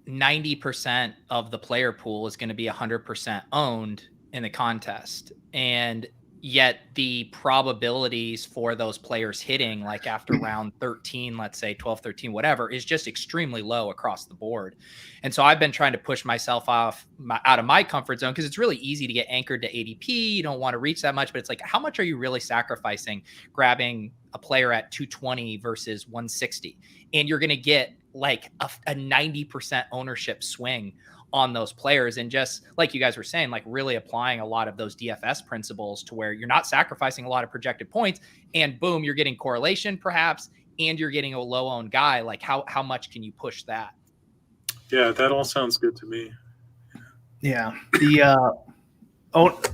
90% of the player pool is going to be 100% owned in the contest. And yet the probabilities for those players hitting like after round 13, let's say 12, 13, whatever, is just extremely low across the board. And so I've been trying to push myself out of my comfort zone because it's really easy to get anchored to ADP. You don't want to reach that much, but it's like, how much are you really sacrificing grabbing a player at 220 versus 160? And you're going to get like a 90% ownership swing on those players. And just like you guys were saying, like really applying a lot of those DFS principles to where you're not sacrificing a lot of projected points, and boom, you're getting correlation perhaps, and you're getting a low owned guy. Like how much can you push that? Yeah, that all sounds good to me. Yeah.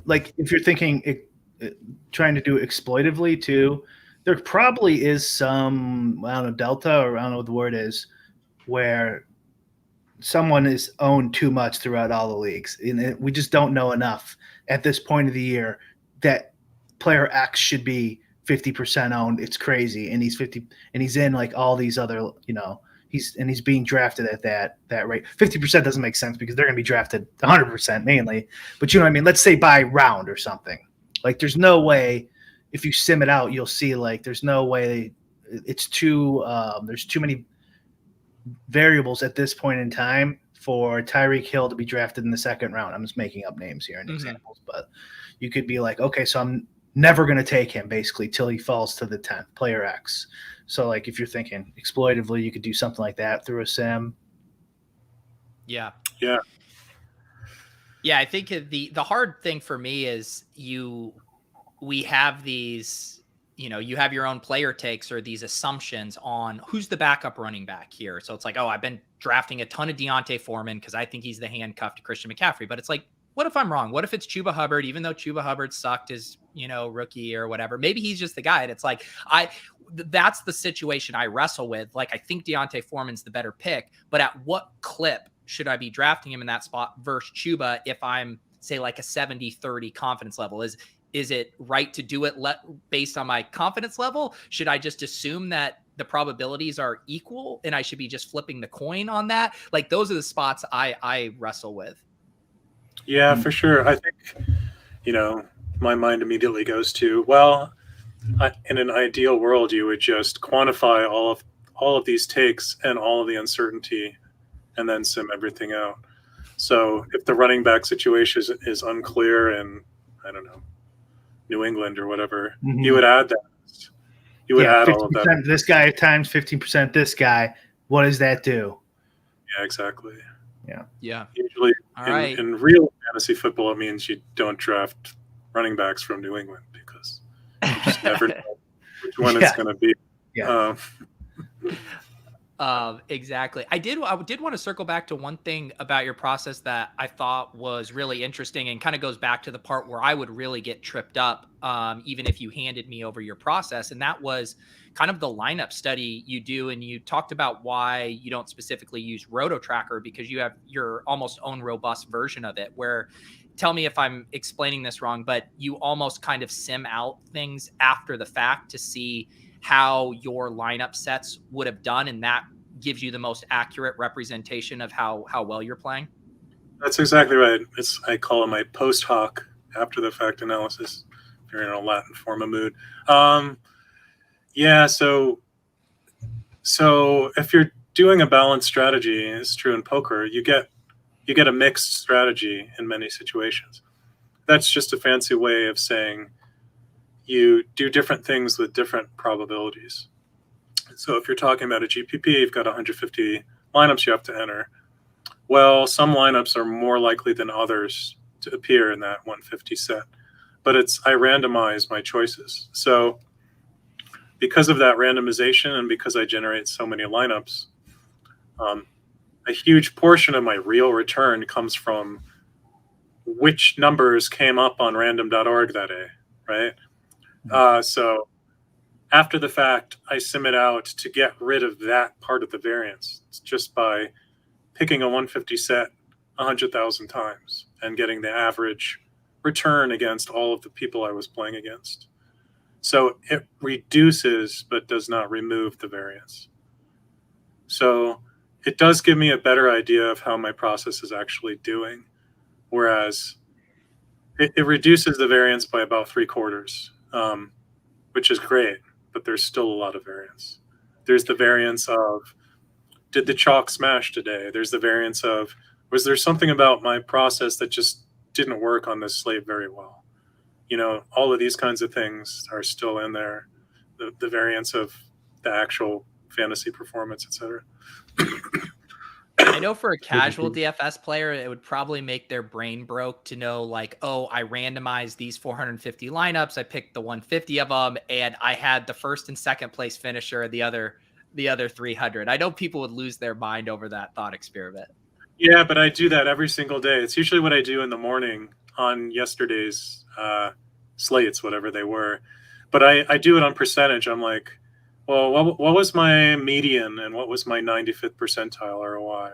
Like if you're thinking trying to do exploitively too, there probably is some, I don't know, delta, or I don't know what the word is, where someone is owned too much throughout all the leagues. And we just don't know enough at this point of the year that player X should be 50% owned. It's crazy. And he's 50, and he's in like all these other, he's being drafted at that rate. 50% doesn't make sense because they're going to be drafted 100% mainly. But you know what I mean? Let's say by round or something. Like there's no way, if you sim it out, you'll see like there's no way it's too there's too many variables at this point in time for Tyreek Hill to be drafted in the second round. I'm just making up names here and examples, but you could be like, okay, so I'm never going to take him basically till he falls to the 10th, player X. So like if you're thinking exploitively, you could do something like that through a sim. Yeah. Yeah. Yeah, I think the hard thing for me is we have these, you have your own player takes or these assumptions on who's the backup running back here. So it's like, oh, I've been drafting a ton of Deontay Foreman because I think he's the handcuffed Christian McCaffrey. But it's like, what if I'm wrong? What if it's Chuba Hubbard, even though Chuba Hubbard sucked his, rookie or whatever? Maybe he's just the guy. And it's like, that's the situation I wrestle with. Like, I think Deontay Foreman's the better pick, but at what clip should I be drafting him in that spot versus Chuba if I'm, say, like a 70-30 confidence level? Is it right to do it based on my confidence level? Should I just assume that the probabilities are equal and I should be just flipping the coin on that? Like, those are the spots I wrestle with. Yeah, for sure. I think, my mind immediately goes to, well, in an ideal world, you would just quantify all of these takes and all of the uncertainty and then sim everything out. So if the running back situation is unclear in, I don't know, New England or whatever, you would add that. You would add all of that. This guy times 15% this guy. What does that do? Yeah, exactly. Yeah. Usually All in real fantasy football, it means you don't draft running backs from New England because you just never know which one it's going to be. Yeah. Exactly. I did want to circle back to one thing about your process that I thought was really interesting and kind of goes back to the part where I would really get tripped up, even if you handed me over your process. And that was kind of the lineup study you do. And you talked about why you don't specifically use Roto Tracker because you have your almost own robust version of it, where, tell me if I'm explaining this wrong, but you almost kind of sim out things after the fact to see how your lineup sets would have done, and that gives you the most accurate representation of how well you're playing. That's exactly right. I call it my post hoc, after the fact analysis, if you're in a Latin form of mood. So if you're doing a balanced strategy, it's true in poker, you get a mixed strategy in many situations. That's just a fancy way of saying you do different things with different probabilities. So if you're talking about a GPP, you've got 150 lineups you have to enter. Well, some lineups are more likely than others to appear in that 150 set, but I randomize my choices. So because of that randomization and because I generate so many lineups, a huge portion of my real return comes from which numbers came up on random.org that day, right? So after the fact, I sim it out to get rid of that part of the variance. It's just by picking a 150 set 100,000 times and getting the average return against all of the people I was playing against. So it reduces but does not remove the variance. So it does give me a better idea of how my process is actually doing, whereas it reduces the variance by about 3/4, which is great, but there's still a lot of variance. There's the variance of, did the chalk smash today? There's the variance of, was there something about my process that just didn't work on this slate very well? All of these kinds of things are still in there. The variance of the actual fantasy performance, etc. I know for a casual DFS player, it would probably make their brain broke to know, like, oh, I randomized these 450 lineups. I picked the 150 of them, and I had the first and second place finisher, the other 300. I know people would lose their mind over that thought experiment. Yeah, but I do that every single day. It's usually what I do in the morning on yesterday's slates, whatever they were. But I do it on percentage. I'm like, well, what was my median and what was my 95th percentile ROI?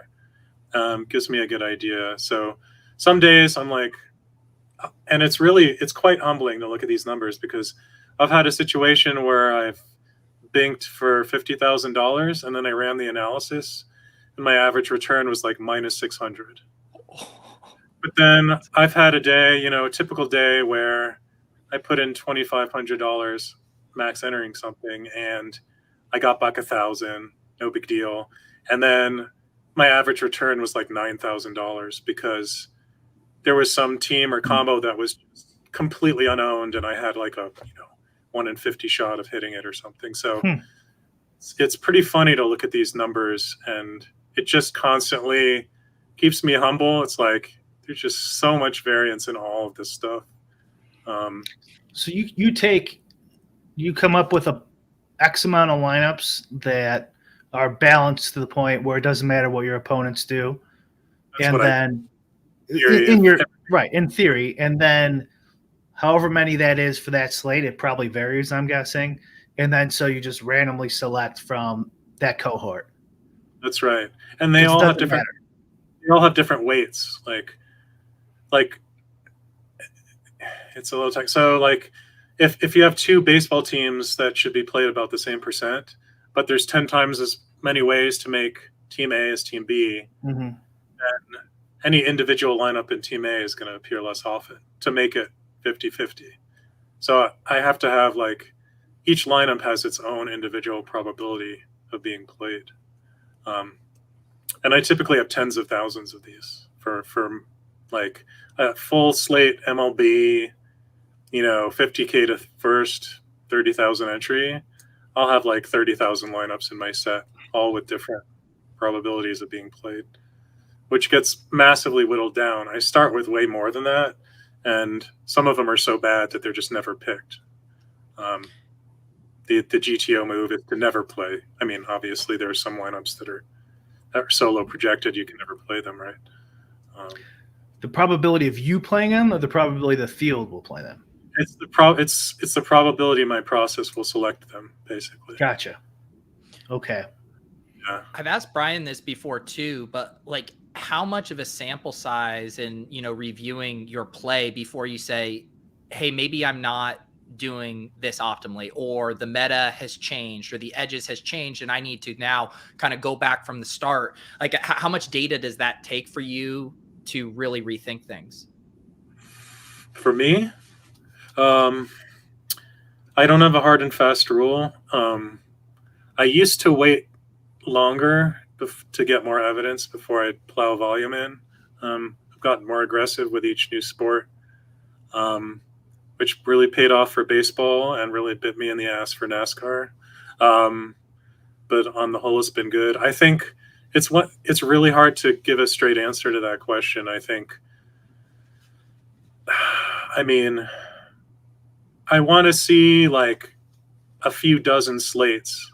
Gives me a good idea. So some days I'm like, and it's quite humbling to look at these numbers, because I've had a situation where I've banked for $50,000 and then I ran the analysis and my average return was like -600. But then I've had a day, a typical day where I put in $2,500 max entering something and I got back 1,000, no big deal. And then my average return was like $9,000 because there was some team or combo that was completely unowned and I had like a 1 in 50 shot of hitting it or something. So it's pretty funny to look at these numbers, and it just constantly keeps me humble. It's like there's just so much variance in all of this stuff. So you come up with a X amount of lineups that are balanced to the point where it doesn't matter what your opponents do. That's and then in theory, and then however many that is for that slate, it probably varies, I'm guessing. and then so you just randomly select from that cohort. That's right. And they It all have doesn't different. matter. They all have different weights. Like it's a little tech. So like if you have two baseball teams that should be played about the same percent, but there's 10 times as many ways to make team A as team B, Mm-hmm. then any individual lineup in team A is going to appear less often to make it 50-50. So I have to have like each lineup has its own individual probability of being played. And I typically have tens of thousands of these for like a full slate MLB, 50K to first, 30,000 entry. I'll have like 30,000 lineups in my set, all with different probabilities of being played, which gets massively whittled down. I start with way more than that, and some of them are so bad that they're just never picked. The GTO move is to never play. I mean, obviously there are some lineups that are solo projected, you can never play them, right? The probability of you playing them, or the probability the field will play them? It's the it's the probability my process will select them, basically. Gotcha. Okay. Yeah. I've asked Brian this before too, but like how much of a sample size and, reviewing your play before you say, hey, maybe I'm not doing this optimally, or the meta has changed, or the edges has changed, and I need to now kind of go back from the start. Like how much data does that take for you to really rethink things? For me, I don't have a hard and fast rule. I used to wait longer to get more evidence before I'd plow volume in. I've gotten more aggressive with each new sport, which really paid off for baseball and really bit me in the ass for NASCAR. But on the whole, it's been good. I think it's really hard to give a straight answer to that question. I mean, I want to see like a few dozen slates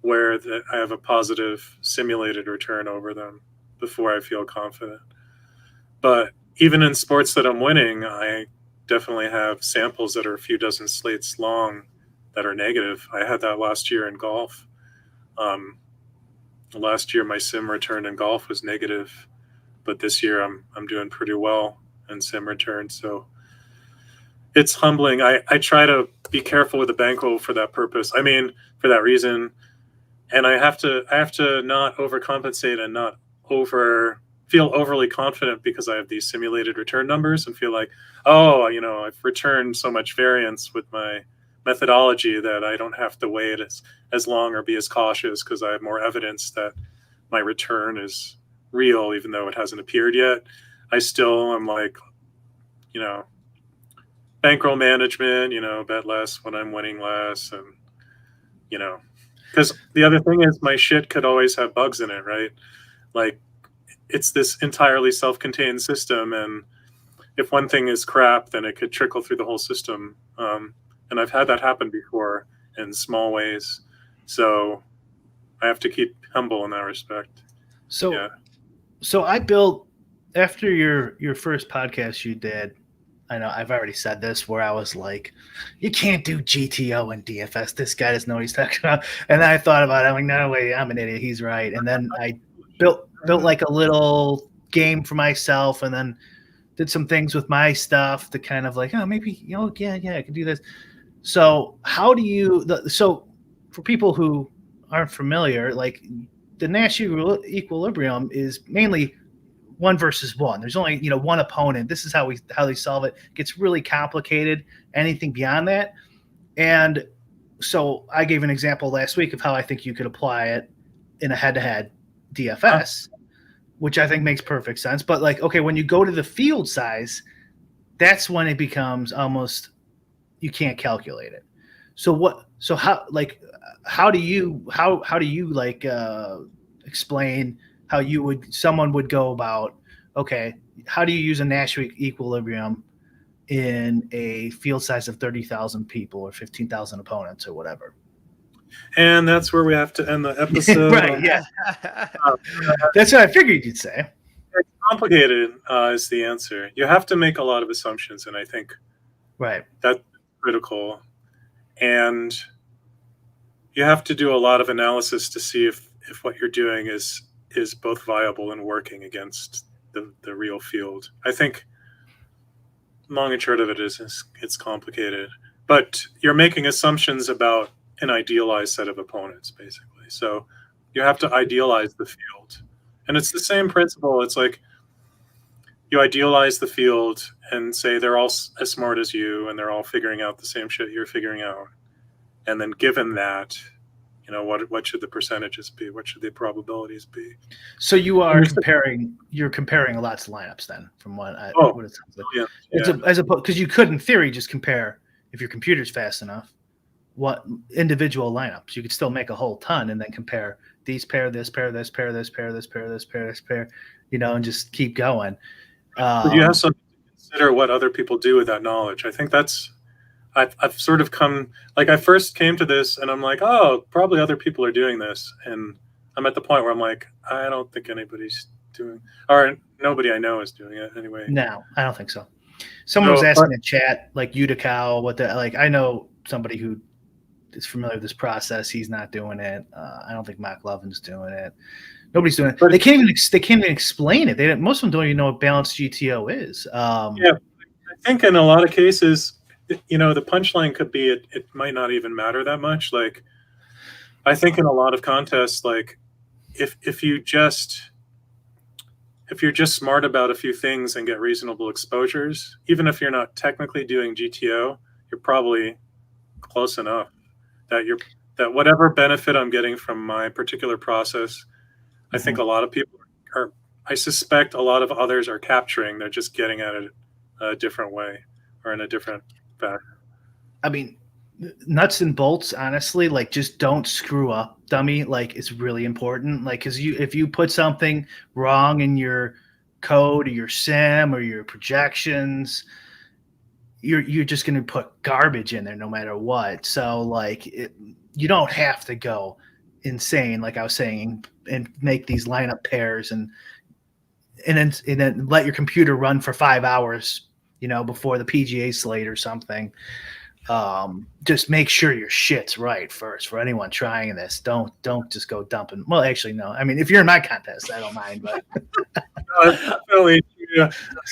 where I have a positive simulated return over them before I feel confident. But even in sports that I'm winning, I definitely have samples that are a few dozen slates long that are negative. I had that last year in golf. Last year, my sim return in golf was negative, but this year I'm doing pretty well in sim return. So it's humbling. I try to be careful with the bankroll for that purpose. I mean, for that reason. And I have to not overcompensate and not feel overly confident because I have these simulated return numbers and feel like, I've returned so much variance with my methodology that I don't have to wait as long or be as cautious because I have more evidence that my return is real, even though it hasn't appeared yet. I still am like, bankroll management, bet less when I'm winning less. And, because the other thing is my shit could always have bugs in it, right? Like it's this entirely self-contained system. And if one thing is crap, then it could trickle through the whole system. And I've had that happen before in small ways. So I have to keep humble in that respect. So I built, after your first podcast you did, I know I've already said this, where I was like, you can't do GTO and DFS. This guy doesn't know what he's talking about. And then I thought about it. I'm like, no, wait, I'm an idiot. He's right. And then I built like a little game for myself, and then did some things with my stuff to kind of like, maybe, yeah, I can do this. So how do you, so for people who aren't familiar, like the Nash equilibrium is mainly 1 versus 1. There's only, one opponent. This is how they solve it. It gets really complicated, anything beyond that. And so I gave an example last week of how I think you could apply it in a head-to-head DFS, which I think makes perfect sense. But like, okay, when you go to the field size, that's when it becomes almost, you can't calculate it. So how do you like explain how someone would go about, okay, how do you use a Nash equilibrium in a field size of 30,000 people or 15,000 opponents or whatever? And that's where we have to end the episode. Right, yeah. That's what I figured you'd say. It's complicated is the answer. You have to make a lot of assumptions, and I think right, that's critical. And you have to do a lot of analysis to see if what you're doing is both viable and working against the real field. I think long and short of it is it's complicated, but you're making assumptions about an idealized set of opponents, basically. So you have to idealize the field. And it's the same principle. It's like you idealize the field and say they're all as smart as you and they're all figuring out the same shit you're figuring out. And then given that, what should the percentages be? What should the probabilities be? So you're comparing lots of lineups then, from what it sounds like. Yeah. As opposed, because you could in theory just compare, if your computer's fast enough, what individual lineups. You could still make a whole ton and then compare these pair, this pair, this pair, this pair, this pair, this pair, this pair, and just keep going. But you have to consider what other people do with that knowledge. I think I've sort of come, like I first came to this and I'm like, oh, probably other people are doing this. And I'm at the point where I'm like, I don't think anybody's doing, or nobody I know is doing it anyway. No, I don't think so. Someone was asking in chat, like Utica, I know somebody who is familiar with this process. He's not doing it. I don't think Mark Lovin's doing it. Nobody's doing it. But they can't even explain it. Most of them don't even know what balanced GTO is. I think in a lot of cases, the punchline could be it might not even matter that much. Like, I think in a lot of contests, like if you're just smart about a few things and get reasonable exposures, even if you're not technically doing GTO, you're probably close enough that whatever benefit I'm getting from my particular process, I think a lot of people I suspect a lot of others are capturing. They're just getting at it a different way or in a different fashion. I mean, nuts and bolts, honestly, like just don't screw up, dummy. Like, it's really important. Like, because if you put something wrong in your code or your sim or your projections, you're just going to put garbage in there no matter what. So like you don't have to go insane, like I was saying, and make these lineup pairs and then let your computer run for 5 hours, before the PGA slate or something. Just make sure your shit's right first for anyone trying this. Don't just go dumping. Well, actually, no. I mean, if you're in my contest, I don't mind. But definitely,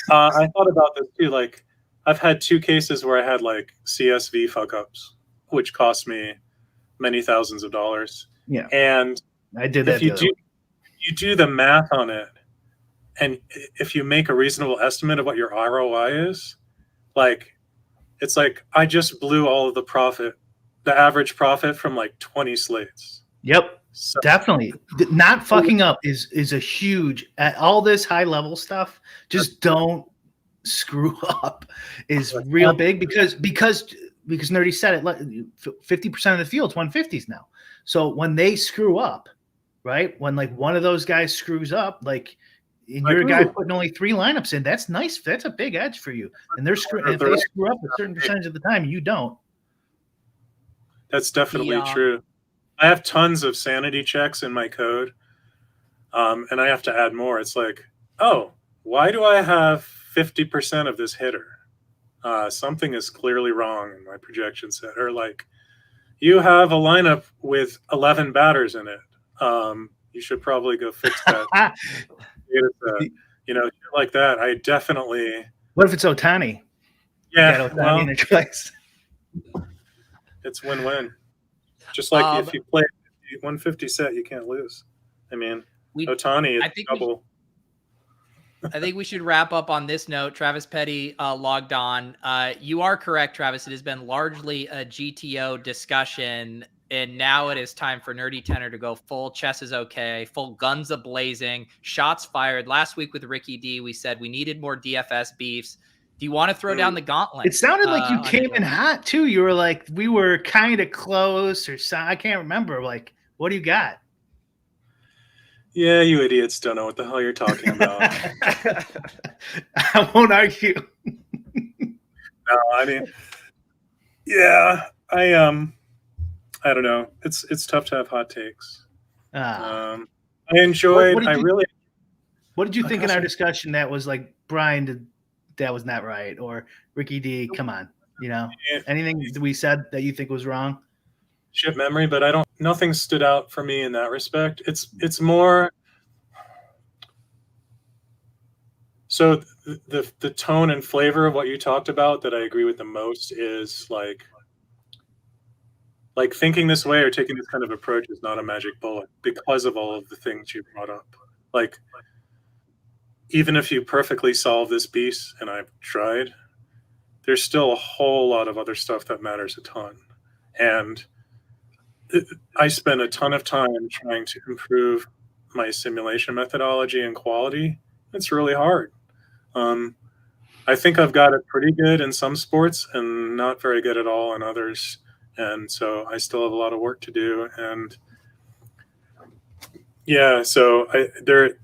I thought about this too. Like, I've had 2 cases where I had like CSV fuck ups, which cost me many thousands of dollars. Yeah, and I did that. If you do the math on it, and if you make a reasonable estimate of what your ROI is, like, it's like I just blew all of the average profit from like 20 slates. Yep. So, definitely. Not fucking up is a huge, at all this high level stuff, just don't screw up is real big because Nerdy said it, 50% of the field's 150s now. So when they screw up, right? When like one of those guys screws up, like, and you're a guy putting only 3 lineups in, that's nice. That's a big edge for you. And if they screw up a certain percentage of the time, you don't. That's definitely true. I have tons of sanity checks in my code, and I have to add more. It's like, oh, why do I have 50% of this hitter? Something is clearly wrong in my projection set. Or like, you have a lineup with 11 batters in it. You should probably go fix that. Shit like that. I definitely. What if it's Ohtani? Yeah, Ohtani in a place. It's win-win. Just like if you play a 150 set, you can't lose. I mean, Ohtani is double. I think we should wrap up on this note. Travis Petty logged on. You are correct, Travis. It has been largely a GTO discussion, and now it is time for Nerdy Tenor to go full chess is okay, full guns a-blazing, shots fired. Last week with Ricky D, we said we needed more DFS beefs. Do you want to throw down the gauntlet? It sounded like you came in hot, too. You were like, we were kind of close, or so, I can't remember. Like, what do you got? Yeah, you idiots don't know what the hell you're talking about. I won't argue. No, I mean, yeah, I don't know. It's tough to have hot takes. I enjoyed. What did you think in our discussion that was like, Brian, that was not right, or Ricky D, come on, anything we said that you think was wrong? ship memory, but nothing stood out for me in that respect. It's more so the tone and flavor of what you talked about that I agree with the most is like thinking this way or taking this kind of approach is not a magic bullet because of all of the things you brought up. Like, even if you perfectly solve this piece, and I've tried, there's still a whole lot of other stuff that matters a ton. And I spend a ton of time trying to improve my simulation methodology and quality. It's really hard. I think I've got it pretty good in some sports and not very good at all in others. And so I still have a lot of work to do. And yeah, so there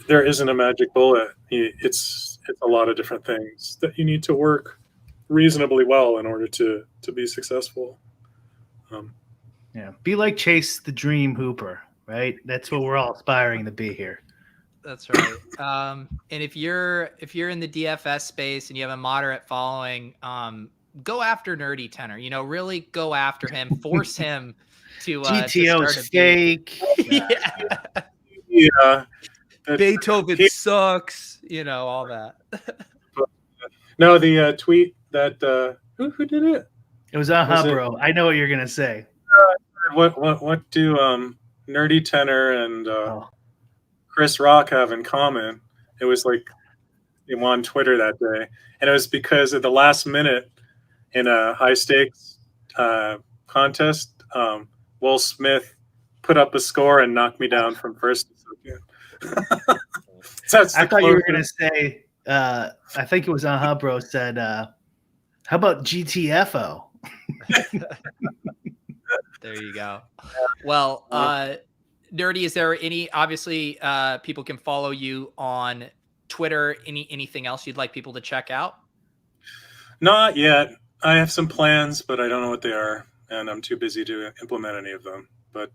isn't a magic bullet. It's a lot of different things that you need to work reasonably well in order to be successful. Yeah, be like Chase the Dream Hooper, right? That's what we're all aspiring to be here. That's right. And if you're in the DFS space and you have a moderate following, go after Nerdy Tenor. Really go after him. Force him to GTO to steak. Yeah. Beethoven sucks. All that. No, the tweet that who did it? It was bro. I know what you're gonna say. What do Nerdy Tenor and Chris Rock have in common? It was like on Twitter that day, and it was because at the last minute in a high stakes contest, Will Smith put up a score and knocked me down from first to second. I thought you were gonna say. I think it was bro said. How about GTFO? There you go. Well, Nerdy, is there obviously people can follow you on Twitter, anything else you'd like people to check out? Not yet. I have some plans, but I don't know what they are, and I'm too busy to implement any of them. But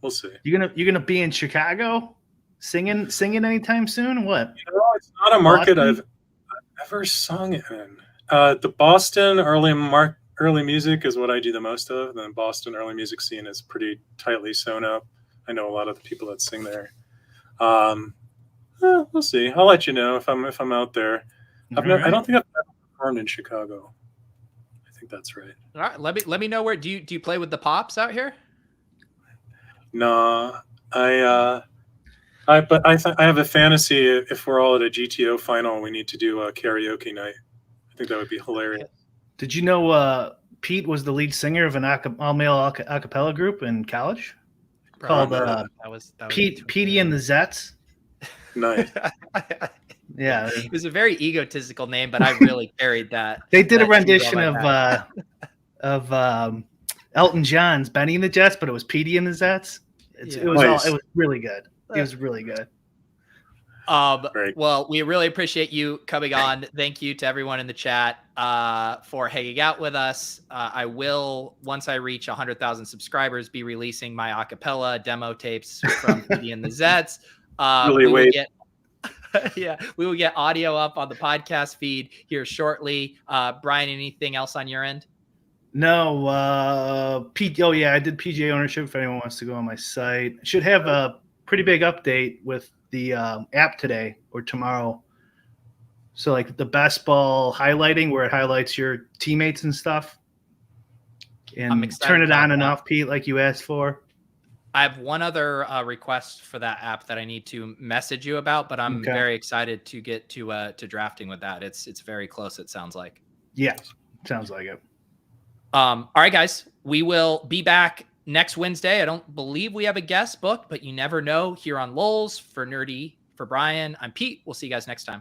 we'll see. You're gonna be in Chicago singing anytime soon? What? It's not a market I've ever sung in. The Boston early music is what I do the most of. The Boston early music scene is pretty tightly sewn up. I know a lot of the people that sing there. We'll see. I'll let you know if I'm out there. I don't think I've ever performed in Chicago. I think that's right. All right. Let me know where do you play with the Pops out here? No, I have a fantasy. If we're all at a GTO final, we need to do a karaoke night. I think that would be hilarious. Did you know Pete was the lead singer of an all-male a cappella group in college called Petey and the Zets? Nice. Yeah, it was a very egotistical name, but I really carried that. They did a rendition of Elton John's Benny and the Jets, but it was Petey and the Zets. It was really good. It was really good. Well, we really appreciate you coming on. Thank you to everyone in the chat for hanging out with us. I will, once I reach 100,000 subscribers, be releasing my acapella demo tapes from Petey and the Zets. We will get audio up on the podcast feed here shortly. Brian, anything else on your end? No. I did PGA ownership. If anyone wants to go on my site, I should have a pretty big update with the app today or tomorrow. So like the best ball highlighting where it highlights your teammates and stuff. And turn it on and off, Pete, like you asked for. I have one other request for that app that I need to message you about, but I'm very excited to get to drafting with that. It's very close, it sounds like. Yeah, sounds like it. All right, guys, we will be back next Wednesday. I don't believe we have a guest booked, but you never know. Here on Lulz, for Nerdy, for Brian, I'm Pete. We'll see you guys next time.